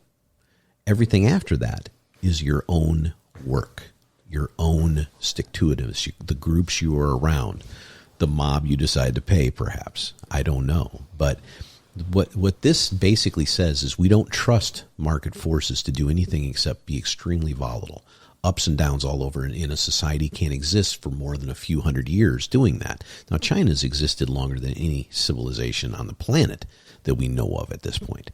Everything after that is your own work, your own stick-to-itiveness, the groups you are around, the mob you decide to pay, perhaps. I don't know. But what this basically says is we don't trust market forces to do anything except be extremely volatile. Ups and downs all over, in a society can't exist for more than a few hundred years doing that. Now, China's existed longer than any civilization on the planet that we know of at this point.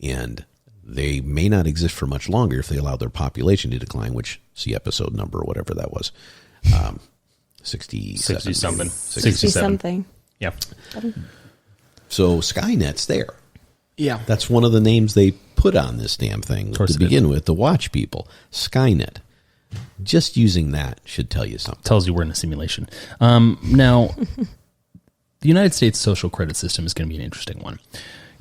And they may not exist for much longer if they allow their population to decline, which, see episode number or whatever that was. 60 something. 60 something. Yeah. So Skynet's there. Yeah. That's one of the names they put on this damn thing to begin with, to watch people. Skynet. Just using that should tell you something. Tells you we're in a simulation. Now, the United States social credit system is going to be an interesting one.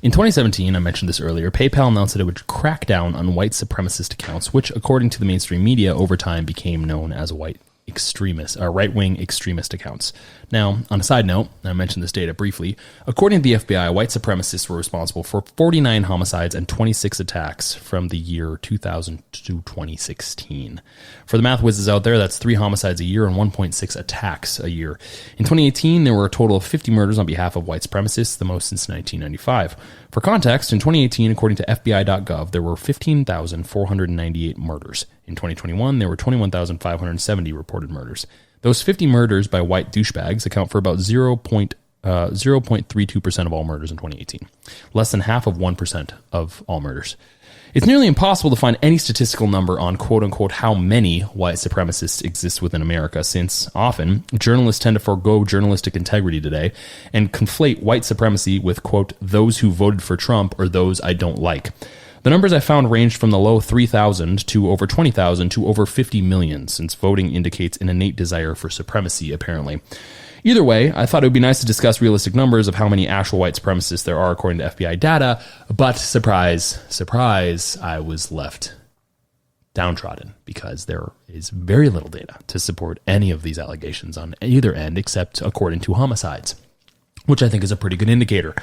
In 2017, I mentioned this earlier, PayPal announced that it would crack down on white supremacist accounts, which, according to the mainstream media, over time became known as right-wing extremist accounts. Now, on a side note, I mentioned this data briefly, according to the FBI, white supremacists were responsible for 49 homicides and 26 attacks from the year 2000 to 2016. For the math whizzes out there, that's 3 homicides a year and 1.6 attacks a year. In 2018, there were a total of 50 murders on behalf of white supremacists, the most since 1995. For context, in 2018, according to FBI.gov, there were 15,498 murders. In 2021, there were 21,570 reported murders. Those 50 murders by white douchebags account for about 0.32% of all murders in 2018, less than half of 1% of all murders. It's nearly impossible to find any statistical number on quote-unquote how many white supremacists exist within America, since often journalists tend to forego journalistic integrity today and conflate white supremacy with, quote, those who voted for Trump or those I don't like. The numbers I found ranged from the low 3,000 to over 20,000 to over 50 million, since voting indicates an innate desire for supremacy, apparently. Either way, I thought it would be nice to discuss realistic numbers of how many actual white supremacists there are according to FBI data, but surprise, surprise, I was left downtrodden because there is very little data to support any of these allegations on either end except according to homicides, which I think is a pretty good indicator.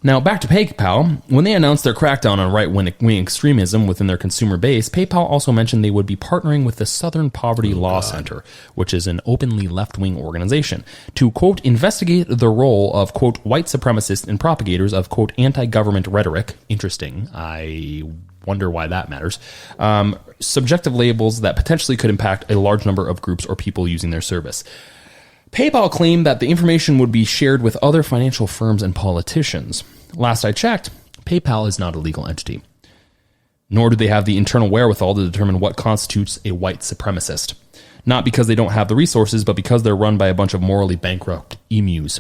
Now, back to PayPal. When they announced their crackdown on right-wing extremism within their consumer base, PayPal also mentioned they would be partnering with the Southern Poverty Law Center, which is an openly left-wing organization, to, quote, investigate the role of, quote, white supremacists and propagators of, quote, anti-government rhetoric. Interesting. I wonder why that matters. Subjective labels that potentially could impact a large number of groups or people using their service. PayPal claimed that the information would be shared with other financial firms and politicians. Last I checked, PayPal is not a legal entity, nor do they have the internal wherewithal to determine what constitutes a white supremacist. Not because they don't have the resources, but because they're run by a bunch of morally bankrupt emus.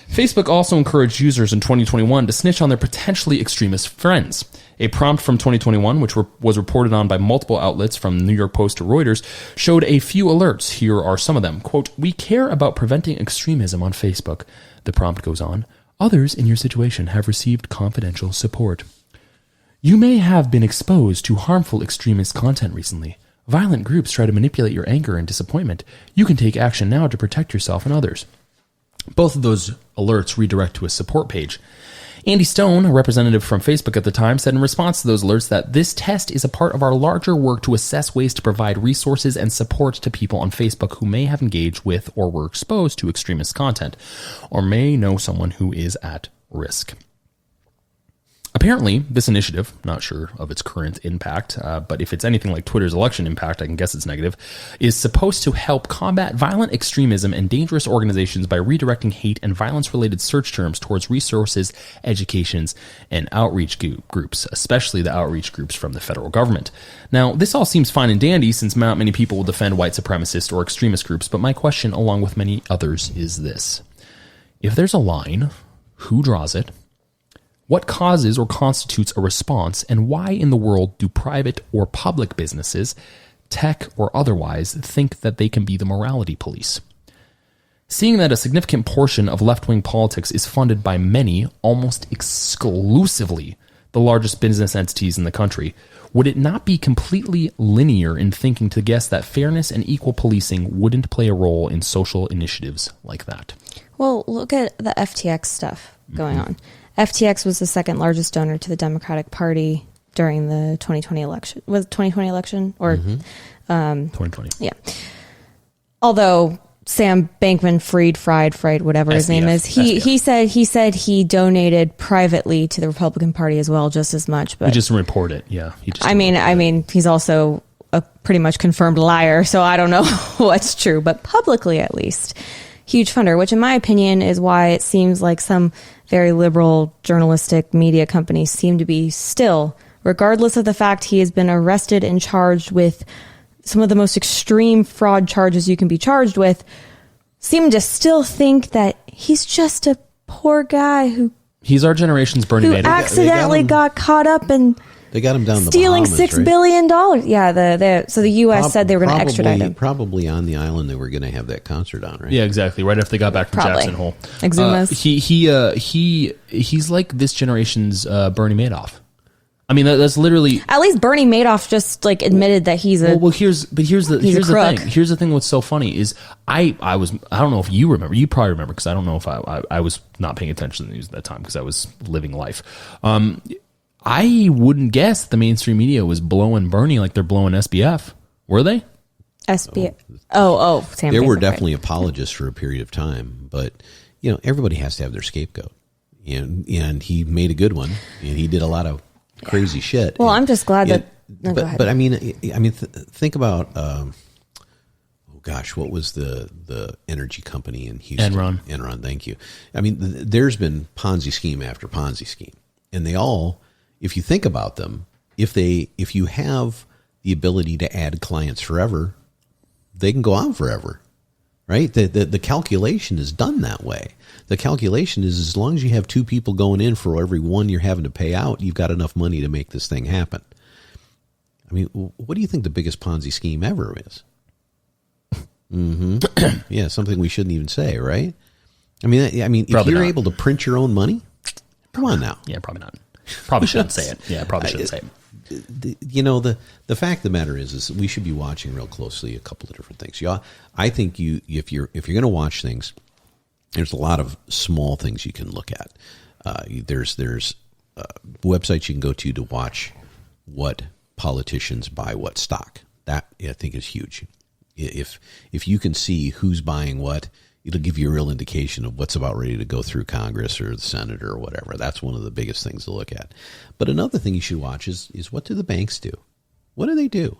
Facebook also encouraged users in 2021 to snitch on their potentially extremist friends. A prompt from 2021, which was reported on by multiple outlets from New York Post to Reuters, showed a few alerts. Here are some of them. Quote, we care about preventing extremism on Facebook. The prompt goes on. Others in your situation have received confidential support. You may have been exposed to harmful extremist content recently. Violent groups try to manipulate your anger and disappointment. You can take action now to protect yourself and others. Both of those alerts redirect to a support page. Andy Stone, a representative from Facebook at the time, said in response to those alerts that this test is a part of our larger work to assess ways to provide resources and support to people on Facebook who may have engaged with or were exposed to extremist content, or may know someone who is at risk. Apparently, this initiative, not sure of its current impact, but if it's anything like Twitter's election impact, I can guess it's negative, is supposed to help combat violent extremism and dangerous organizations by redirecting hate and violence-related search terms towards resources, educations, and outreach groups, especially the outreach groups from the federal government. Now, this all seems fine and dandy since not many people will defend white supremacist or extremist groups, but my question, along with many others, is this. If there's a line, who draws it? What causes or constitutes a response, and why in the world do private or public businesses, tech or otherwise, think that they can be the morality police? Seeing that a significant portion of left-wing politics is funded by many, almost exclusively, the largest business entities in the country, would it not be completely linear in thinking to guess that fairness and equal policing wouldn't play a role in social initiatives like that? Well, look at the FTX stuff going on. FTX was the second largest donor to the Democratic Party during the 2020 election. Was it 2020 election or 2020? Yeah. Although Sam Bankman-Fried, whatever his name is, he said he donated privately to the Republican Party as well, just as much. But He just didn't report it. Yeah. I mean, he's also a pretty much confirmed liar, so I don't know what's true, but publicly at least. Huge funder, which in my opinion is why it seems like some very liberal journalistic media companies seem to be still, regardless of the fact he has been arrested and charged with some of the most extreme fraud charges you can be charged with, seem to still think that he's just a poor guy He's our generation's Bernie who Madoff. accidentally got caught up in They got him down the stealing Bahamas, $6 right? billion. Yeah, so the U.S. said they were going to extradite him. Probably on the island they were going to have that concert on, right? Yeah, exactly. Right after they got back from Probably. Jackson Hole. Exumas. He's like this generation's Bernie Madoff. I mean, that's literally. At least Bernie Madoff just like admitted that he's a. Well, here's the crook. thing. Here's the thing. What's so funny is I don't know if you remember. You probably remember because I don't know if I was not paying attention to the news at that time because I was living life. I wouldn't guess the mainstream media was blowing Bernie like they're blowing SBF. Were they? SBF. Sam There were Bankman-Fried. definitely apologists for a period of time, but everybody has to have their scapegoat, and he made a good one, and he did a lot of crazy shit. Well, and, I'm just glad that. No, go ahead. But I mean, think about. What was the energy company in Houston? Enron. Thank you. I mean, there's been Ponzi scheme after Ponzi scheme, and they all. If you think about them, if you have the ability to add clients forever, they can go on forever, right? The calculation is done that way. The calculation is as long as you have two people going in for every one you're having to pay out, you've got enough money to make this thing happen. I mean, what do you think the biggest Ponzi scheme ever is? Yeah, something we shouldn't even say, right? I mean, if Probably you're not. able to print your own money, come on now. Yeah, probably not. Probably shouldn't say it. Yeah, probably shouldn't say it. The fact of the matter is we should be watching real closely a couple of different things. I think if you're going to watch things, there's a lot of small things you can look at. There's websites you can go to watch what politicians buy what stock. That I think is huge. If you can see who's buying what, it'll give you a real indication of what's about ready to go through Congress or the Senate or whatever. That's one of the biggest things to look at. But another thing you should watch is what do the banks do? What do they do?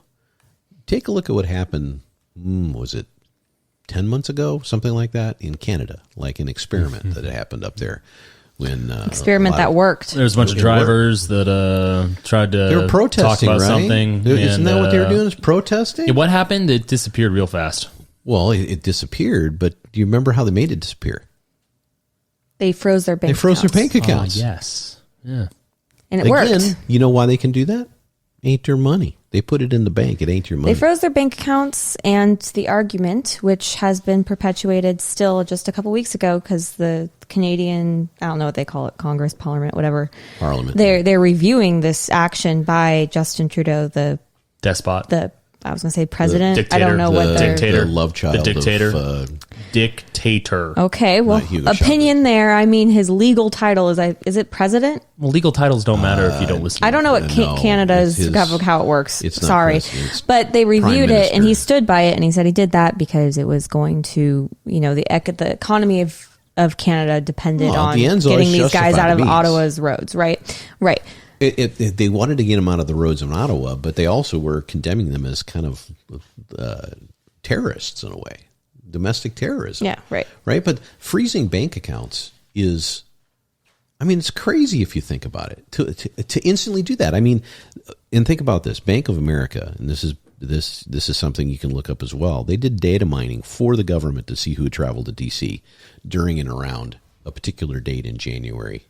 Take a look at what happened, was it 10 months ago? Something like that in Canada, like an experiment that happened up there. When Experiment that worked. There's a bunch of drivers that tried They were to protesting, talk about right? something. Isn't that what they were doing? Is protesting? Yeah, what happened? It disappeared real fast. Well, it disappeared, but do you remember how they made it disappear? They froze their bank. They froze their accounts. bank accounts. Yes. Yeah. And it worked. Again, you know why they can do that? Ain't their money. They put it in the bank. It ain't your money. They froze their bank accounts, and the argument, which has been perpetuated still just a couple weeks ago, because the Canadian, I don't know what they call it, Congress, Parliament, whatever. Parliament. They're reviewing this action by Justin Trudeau, Despot. I was going to say president. Dictator. I don't know what the they're... dictator. The love child The dictator. of Dictator. Okay, well, Not Hugo opinion there. I mean, his legal title is it president? Well, legal titles don't matter if you don't listen. I don't know what No, Canada's it's his- how it works. it's not Sorry. president, it's But they reviewed prime it and he minister. stood by it, and he said he did that because it was going to, the economy of of Canada depended Well, on the ends always getting these guys justify out the of means. Ottawa's roads, right? Right. They wanted to get them out of the roads of Ottawa, but they also were condemning them as kind of terrorists in a way, domestic terrorism. Yeah, right. Right? But freezing bank accounts is, I mean, it's crazy if you think about it, to instantly do that. I mean, and think about this. Bank of America, and this is something you can look up as well. They did data mining for the government to see who had traveled to D.C. during and around a particular date in January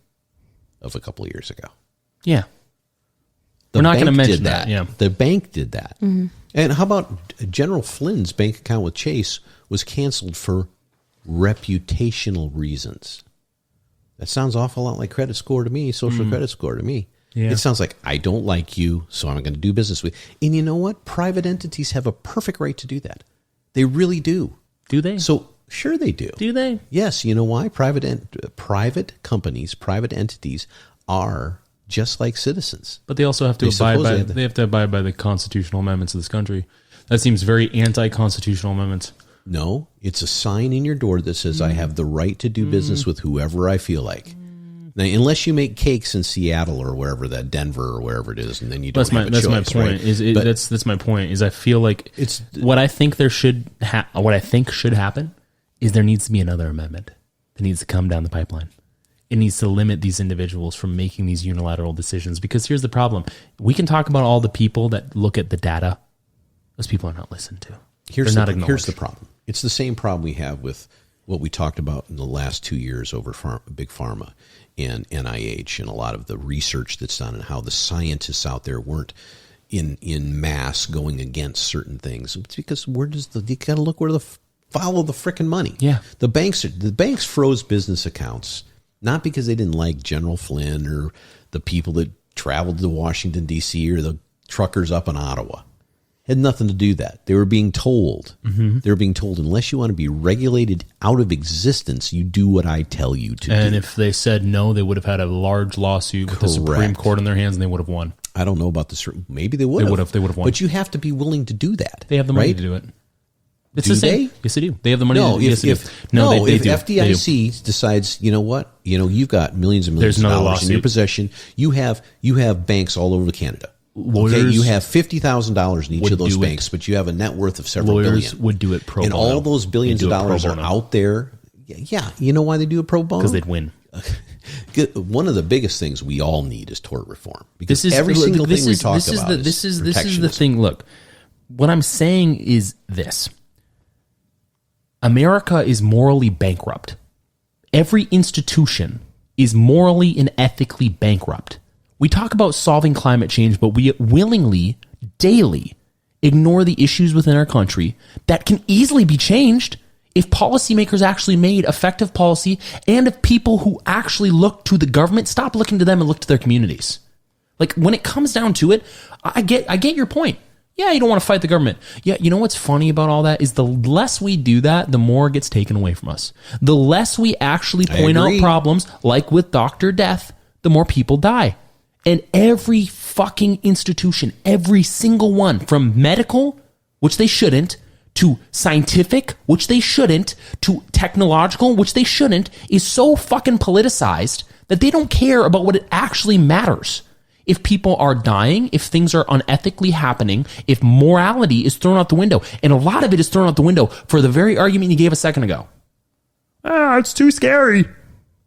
of a couple of years ago. Yeah. The We're not going to bank mention did that. Yeah. The bank did that. And how about General Flynn's bank account with Chase was canceled for reputational reasons? That sounds an awful lot like credit score to me, social credit score to me. Yeah. It sounds like I don't like you, so I'm going to do business with you. And you know what? Private entities have a perfect right to do that. They really do. Do they? So sure they do. Do they? Yes. You know why? Private companies, private entities are just like citizens. But they also have to They abide supposedly by. have the- They have to abide by the constitutional amendments of this country. That seems very anti-constitutional amendments. No, it's a sign in your door that says I have the right to do business with whoever I feel like. Now, unless you make cakes in Seattle or wherever, that Denver or wherever it is, and then you don't have a choice. That's my point. Right? But That's my point. Is I feel like It's- what I think what I think should happen is there needs to be another amendment that needs to come down the pipeline. It needs to limit these individuals from making these unilateral decisions. Because here's the problem: we can talk about all the people that look at the data; those people are not listened to. here's They're not the acknowledged. problem. It's the same problem we have with what we talked about in the last 2 years over Big Pharma and NIH and a lot of the research that's done and how the scientists out there weren't in mass going against certain things. It's because you got to look where follow the frickin' money. Yeah. The banks froze business accounts not because they didn't like General Flynn or the people that traveled to Washington D.C. or the truckers up in Ottawa. Had nothing to do that. They were being told. They were being told, unless you want to be regulated out of existence, you do what I tell you to And do. if they said no, they would have had a large lawsuit with the Supreme Correct. Court in their hands, and they would have won. I don't know about this. Maybe they would have. They would have won. But you have to be willing to do that. They have the money right? to do it. It's Do the same. they? Yes, they do. They have the money. No, to do it. Yes, they do. They if do. FDIC decides, you know what, you've got millions and millions There's of another dollars in your lawsuit. possession. You have banks all over Canada. Lawyers- you have $50,000 in each would of those do it. banks, but you have a net worth of several Lawyers billion. would do it pro and bono. all those billions They'd of do it pro dollars are bono. out there. Yeah, you know why they do it pro bono? because they'd win. One of the biggest things we all need is tort reform, because every single thing we talk about this is the protectionism. thing. Look, what I'm saying is this: America is morally bankrupt. Every institution is morally and ethically bankrupt. We talk about solving climate change, but we willingly, daily, ignore the issues within our country that can easily be changed if policymakers actually made effective policy and if people who actually look to the government stop looking to them and look to their communities. Like, when it comes down to it, I get your point. Yeah, you don't want to fight the government. Yeah, you know what's funny about all that is the less we do that, the more it gets taken away from us. The less we actually point out agree. problems, like with Dr. Death, the more people die. And every fucking institution, every single one, from medical, which they shouldn't, to scientific, which they shouldn't, to technological, which they shouldn't, is so fucking politicized that they don't care about what it actually matters. If people are dying, if things are unethically happening, if morality is thrown out the window, and a lot of it is thrown out the window for the very argument you gave a second ago. It's too scary.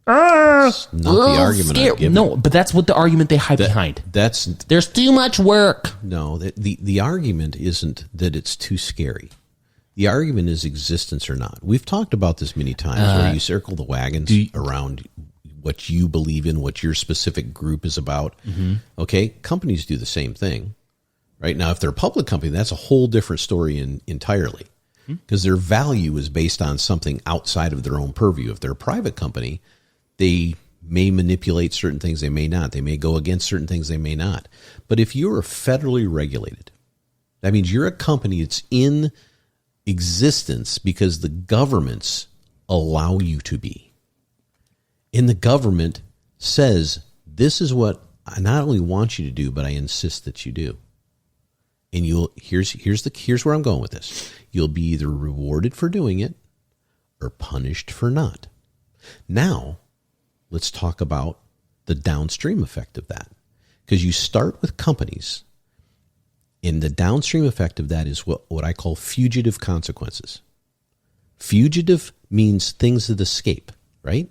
Not the argument I've given. No, but that's what the argument they hide behind. There's too much work. No, the argument isn't that it's too scary. The argument is existence or not. We've talked about this many times, where you circle the wagons around what you believe in, what your specific group is about. Okay, companies do the same thing. Right now, if they're a public company, that's a whole different story entirely, because their value is based on something outside of their own purview. If they're a private company, they may manipulate certain things, they may not. They may go against certain things, they may not. But if you're federally regulated, that means you're a company that's in existence because the governments allow you to be. And the government says, this is what I not only want you to do, but I insist that you do. And here's where I'm going with this. You'll be either rewarded for doing it or punished for not. Now, let's talk about the downstream effect of that. Because you start with companies, and the downstream effect of that is what I call fugitive consequences. Fugitive means things that escape, right?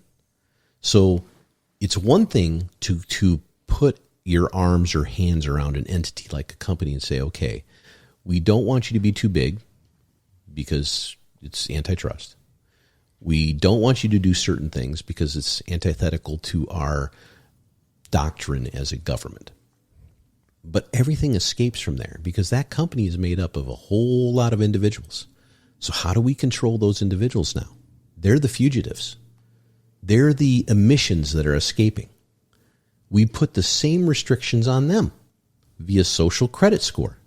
So it's one thing to put your arms or hands around an entity like a company and say, okay, we don't want you to be too big because it's antitrust. We don't want you to do certain things because it's antithetical to our doctrine as a government. But everything escapes from there because that company is made up of a whole lot of individuals. So how do we control those individuals now? They're the fugitives. They're the emissions that are escaping. We put the same restrictions on them via social credit score.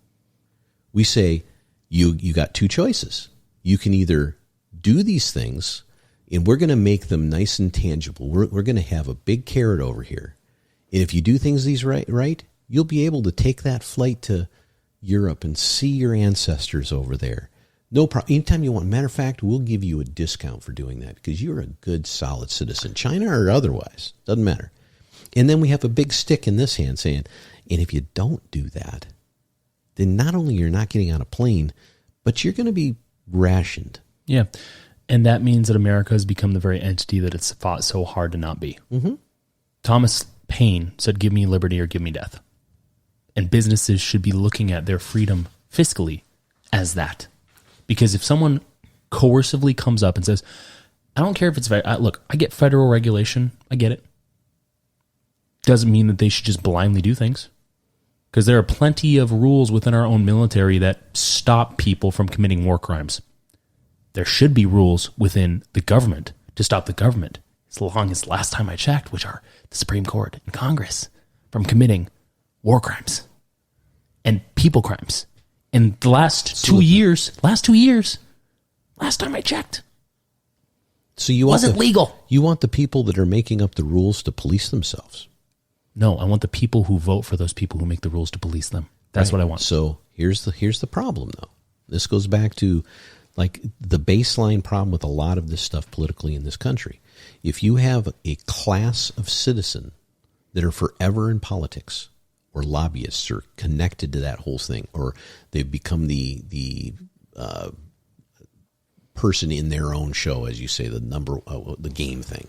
We say, you got two choices. You can either do these things, and we're going to make them nice and tangible. We're going to have a big carrot over here. And if you do things these right, you'll be able to take that flight to Europe and see your ancestors over there. No problem. Anytime you want. Matter of fact, we'll give you a discount for doing that because you're a good, solid citizen, China or otherwise. Doesn't matter. And then we have a big stick in this hand saying, and if you don't do that, then not only you're not getting on a plane, but you're going to be rationed. Yeah. And that means that America has become the very entity that it's fought so hard to not be. Mm-hmm. Thomas Paine said, give me liberty or give me death. And businesses should be looking at their freedom fiscally as that. Because if someone coercively comes up and says, I don't care if it's, look, I get federal regulation. I get it. Doesn't mean that they should just blindly do things. Because there are plenty of rules within our own military that stop people from committing war crimes. There should be rules within the government to stop the government, as long as last time I checked, which are the Supreme Court and Congress, from committing war crimes and people crimes. In the last 2 years, last time I checked, so you wasn't legal. You want the people that are making up the rules to police themselves. No, I want the people who vote for those people who make the rules to police them. That's what I want. So here's the problem, though. This goes back to like the baseline problem with a lot of this stuff politically in this country. If you have a class of citizen that are forever in politics, or lobbyists, or connected to that whole thing, or they've become the person in their own show, as you say, the game thing.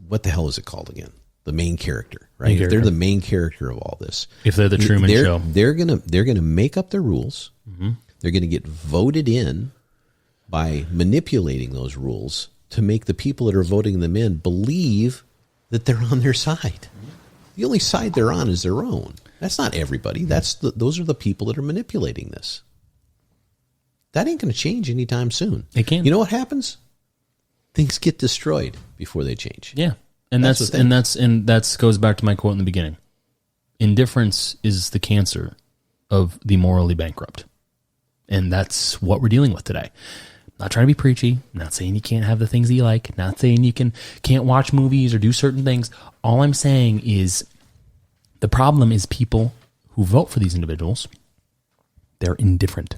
What the hell is it called again? The main character, right? If they're the main character of all this, if they're the Truman Show, they're gonna make up their rules. Mm-hmm. They're gonna get voted in by manipulating those rules to make the people that are voting them in believe that they're on their side. The only side they're on is their own. That's not everybody. Those are the people that are manipulating this. That ain't going to change anytime soon. It can't. You know what happens? Things get destroyed before they change. Yeah. And that goes back to my quote in the beginning. Indifference is the cancer of the morally bankrupt. And that's what we're dealing with today. Not trying to be preachy, not saying you can't have the things that you like, not saying you can't watch movies or do certain things. All I'm saying is the problem is people who vote for these individuals, they're indifferent.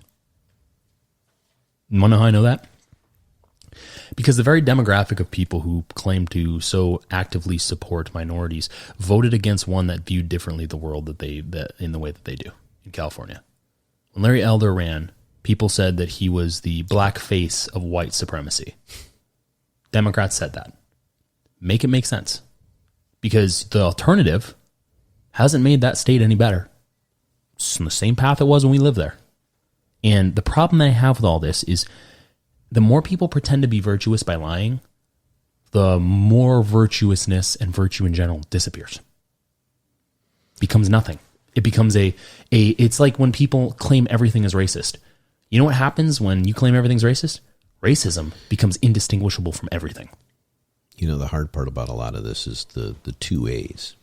You want to know how I know that? Because the very demographic of people who claim to so actively support minorities voted against one that viewed differently the world that in the way that they do in California. When Larry Elder ran, people said that he was the black face of white supremacy. Democrats said that. Make it make sense. Because the alternative hasn't made that state any better. It's on the same path it was when we lived there. And the problem that I have with all this is the more people pretend to be virtuous by lying, the more virtuousness and virtue in general disappears. Becomes nothing. It becomes it's like when people claim everything is racist. You know what happens when you claim everything's racist? Racism becomes indistinguishable from everything. You know, the hard part about a lot of this is the two A's.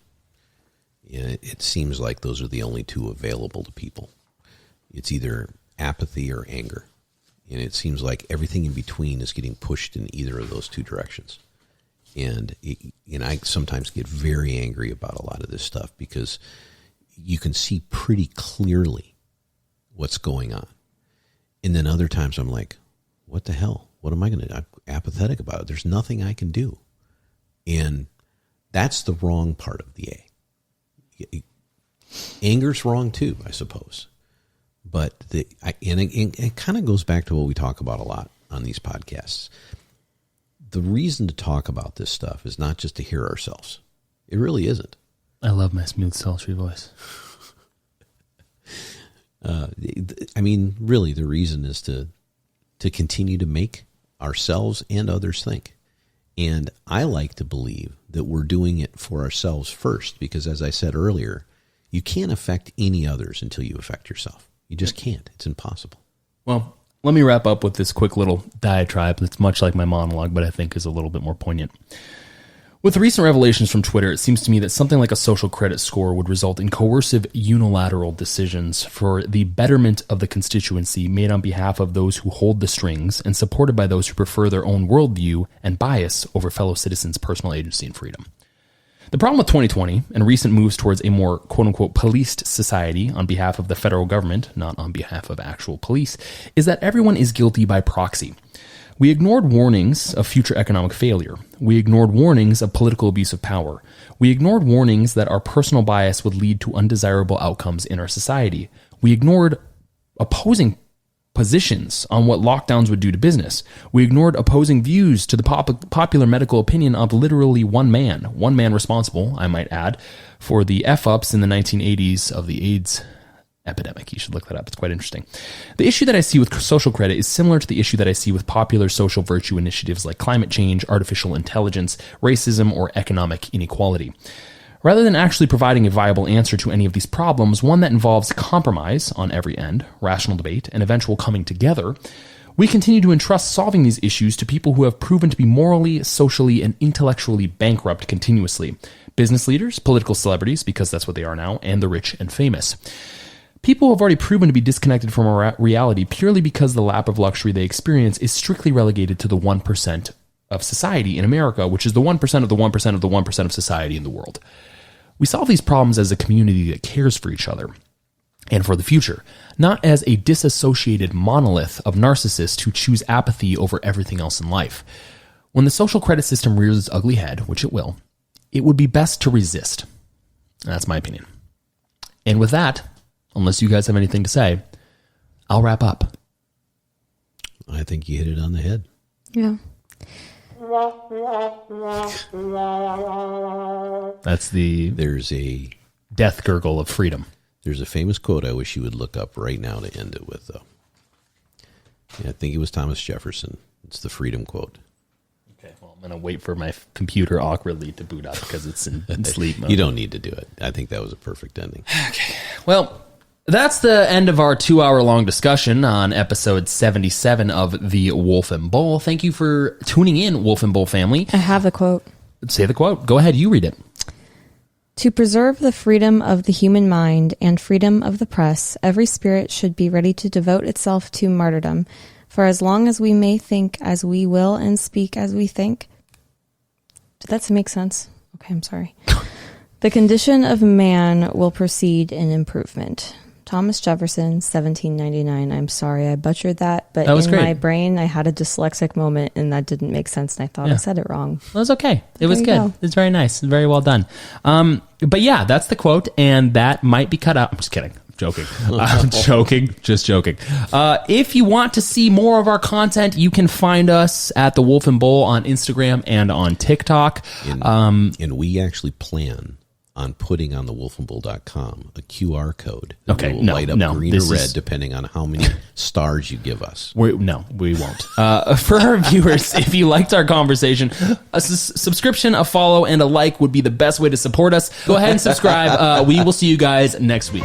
It seems like those are the only two available to people. It's either apathy or anger. And it seems like everything in between is getting pushed in either of those two directions. And I sometimes get very angry about a lot of this stuff because you can see pretty clearly what's going on. And then other times I'm like, what the hell? What am I going to do? I'm apathetic about it. There's nothing I can do. And that's the wrong part of the A. Anger's wrong too, I suppose. But it kind of goes back to what we talk about a lot on these podcasts. The reason to talk about this stuff is not just to hear ourselves. It really isn't. I love my smooth, sultry voice. I mean, really, the reason is to continue to make ourselves and others think. And I like to believe that we're doing it for ourselves first, because as I said earlier, you can't affect any others until you affect yourself. You just can't. It's impossible. Well, let me wrap up with this quick little diatribe that's much like my monologue, but I think is a little bit more poignant. With the recent revelations from Twitter, it seems to me that something like a social credit score would result in coercive unilateral decisions for the betterment of the constituency made on behalf of those who hold the strings and supported by those who prefer their own worldview and bias over fellow citizens' personal agency and freedom. The problem with 2020 and recent moves towards a more quote-unquote policed society on behalf of the federal government, not on behalf of actual police, is that everyone is guilty by proxy. We ignored warnings of future economic failure. We ignored warnings of political abuse of power. We ignored warnings that our personal bias would lead to undesirable outcomes in our society. We ignored opposing positions on what lockdowns would do to business. We ignored opposing views to the popular medical opinion of literally one man responsible, I might add, for the F-ups in the 1980s of the AIDS epidemic. You should look that up. It's quite interesting. The issue that I see with social credit is similar to the issue that I see with popular social virtue initiatives like climate change, artificial intelligence, racism, or economic inequality. Rather than actually providing a viable answer to any of these problems, one that involves compromise on every end, rational debate, and eventual coming together, we continue to entrust solving these issues to people who have proven to be morally, socially, and intellectually bankrupt continuously. Business leaders, political celebrities, because that's what they are now, and the rich and famous. People have already proven to be disconnected from reality purely because the lap of luxury they experience is strictly relegated to the 1% of society in America, which is the 1% of the 1% of the 1% of society in the world. We solve these problems as a community that cares for each other and for the future, not as a disassociated monolith of narcissists who choose apathy over everything else in life. When the social credit system rears its ugly head, which it will, it would be best to resist. That's my opinion. And with that, unless you guys have anything to say, I'll wrap up. I think you hit it on the head. Yeah. There's a death gurgle of freedom. There's a famous quote I wish you would look up right now to end it with, though. Yeah, I think it was Thomas Jefferson. It's the freedom quote. Okay, well, I'm going to wait for my computer awkwardly to boot up because it's in sleep mode. You don't need to do it. I think that was a perfect ending. Okay, well, that's the end of our 2-hour-long discussion on episode 77 of The Wolf and Bull. Thank you for tuning in, Wolf and Bull family. I have a quote. Say the quote. Go ahead, you read it. To preserve the freedom of the human mind and freedom of the press, every spirit should be ready to devote itself to martyrdom. For as long as we may think as we will and speak as we think. Did that make sense? Okay, I'm sorry. The condition of man will proceed in improvement. Thomas Jefferson, 1799. I'm sorry I butchered that, but that was in great. my brain I had a dyslexic moment and that didn't make sense and I thought I said it wrong. Well, it was okay. It was good. Go. It's very nice. Very well done. But yeah, that's the quote, and that might be cut out. I'm just kidding. Joking. I'm joking. Just joking. If you want to see more of our content, you can find us at The Wolf and Bull on Instagram and on TikTok. And we actually plan on putting on the wolfandbull.com a QR code that will light up green or red depending on how many stars you give us. We won't. For our viewers, if you liked our conversation, a subscription, a follow, and a like would be the best way to support us. Go ahead and subscribe. We will see you guys next week.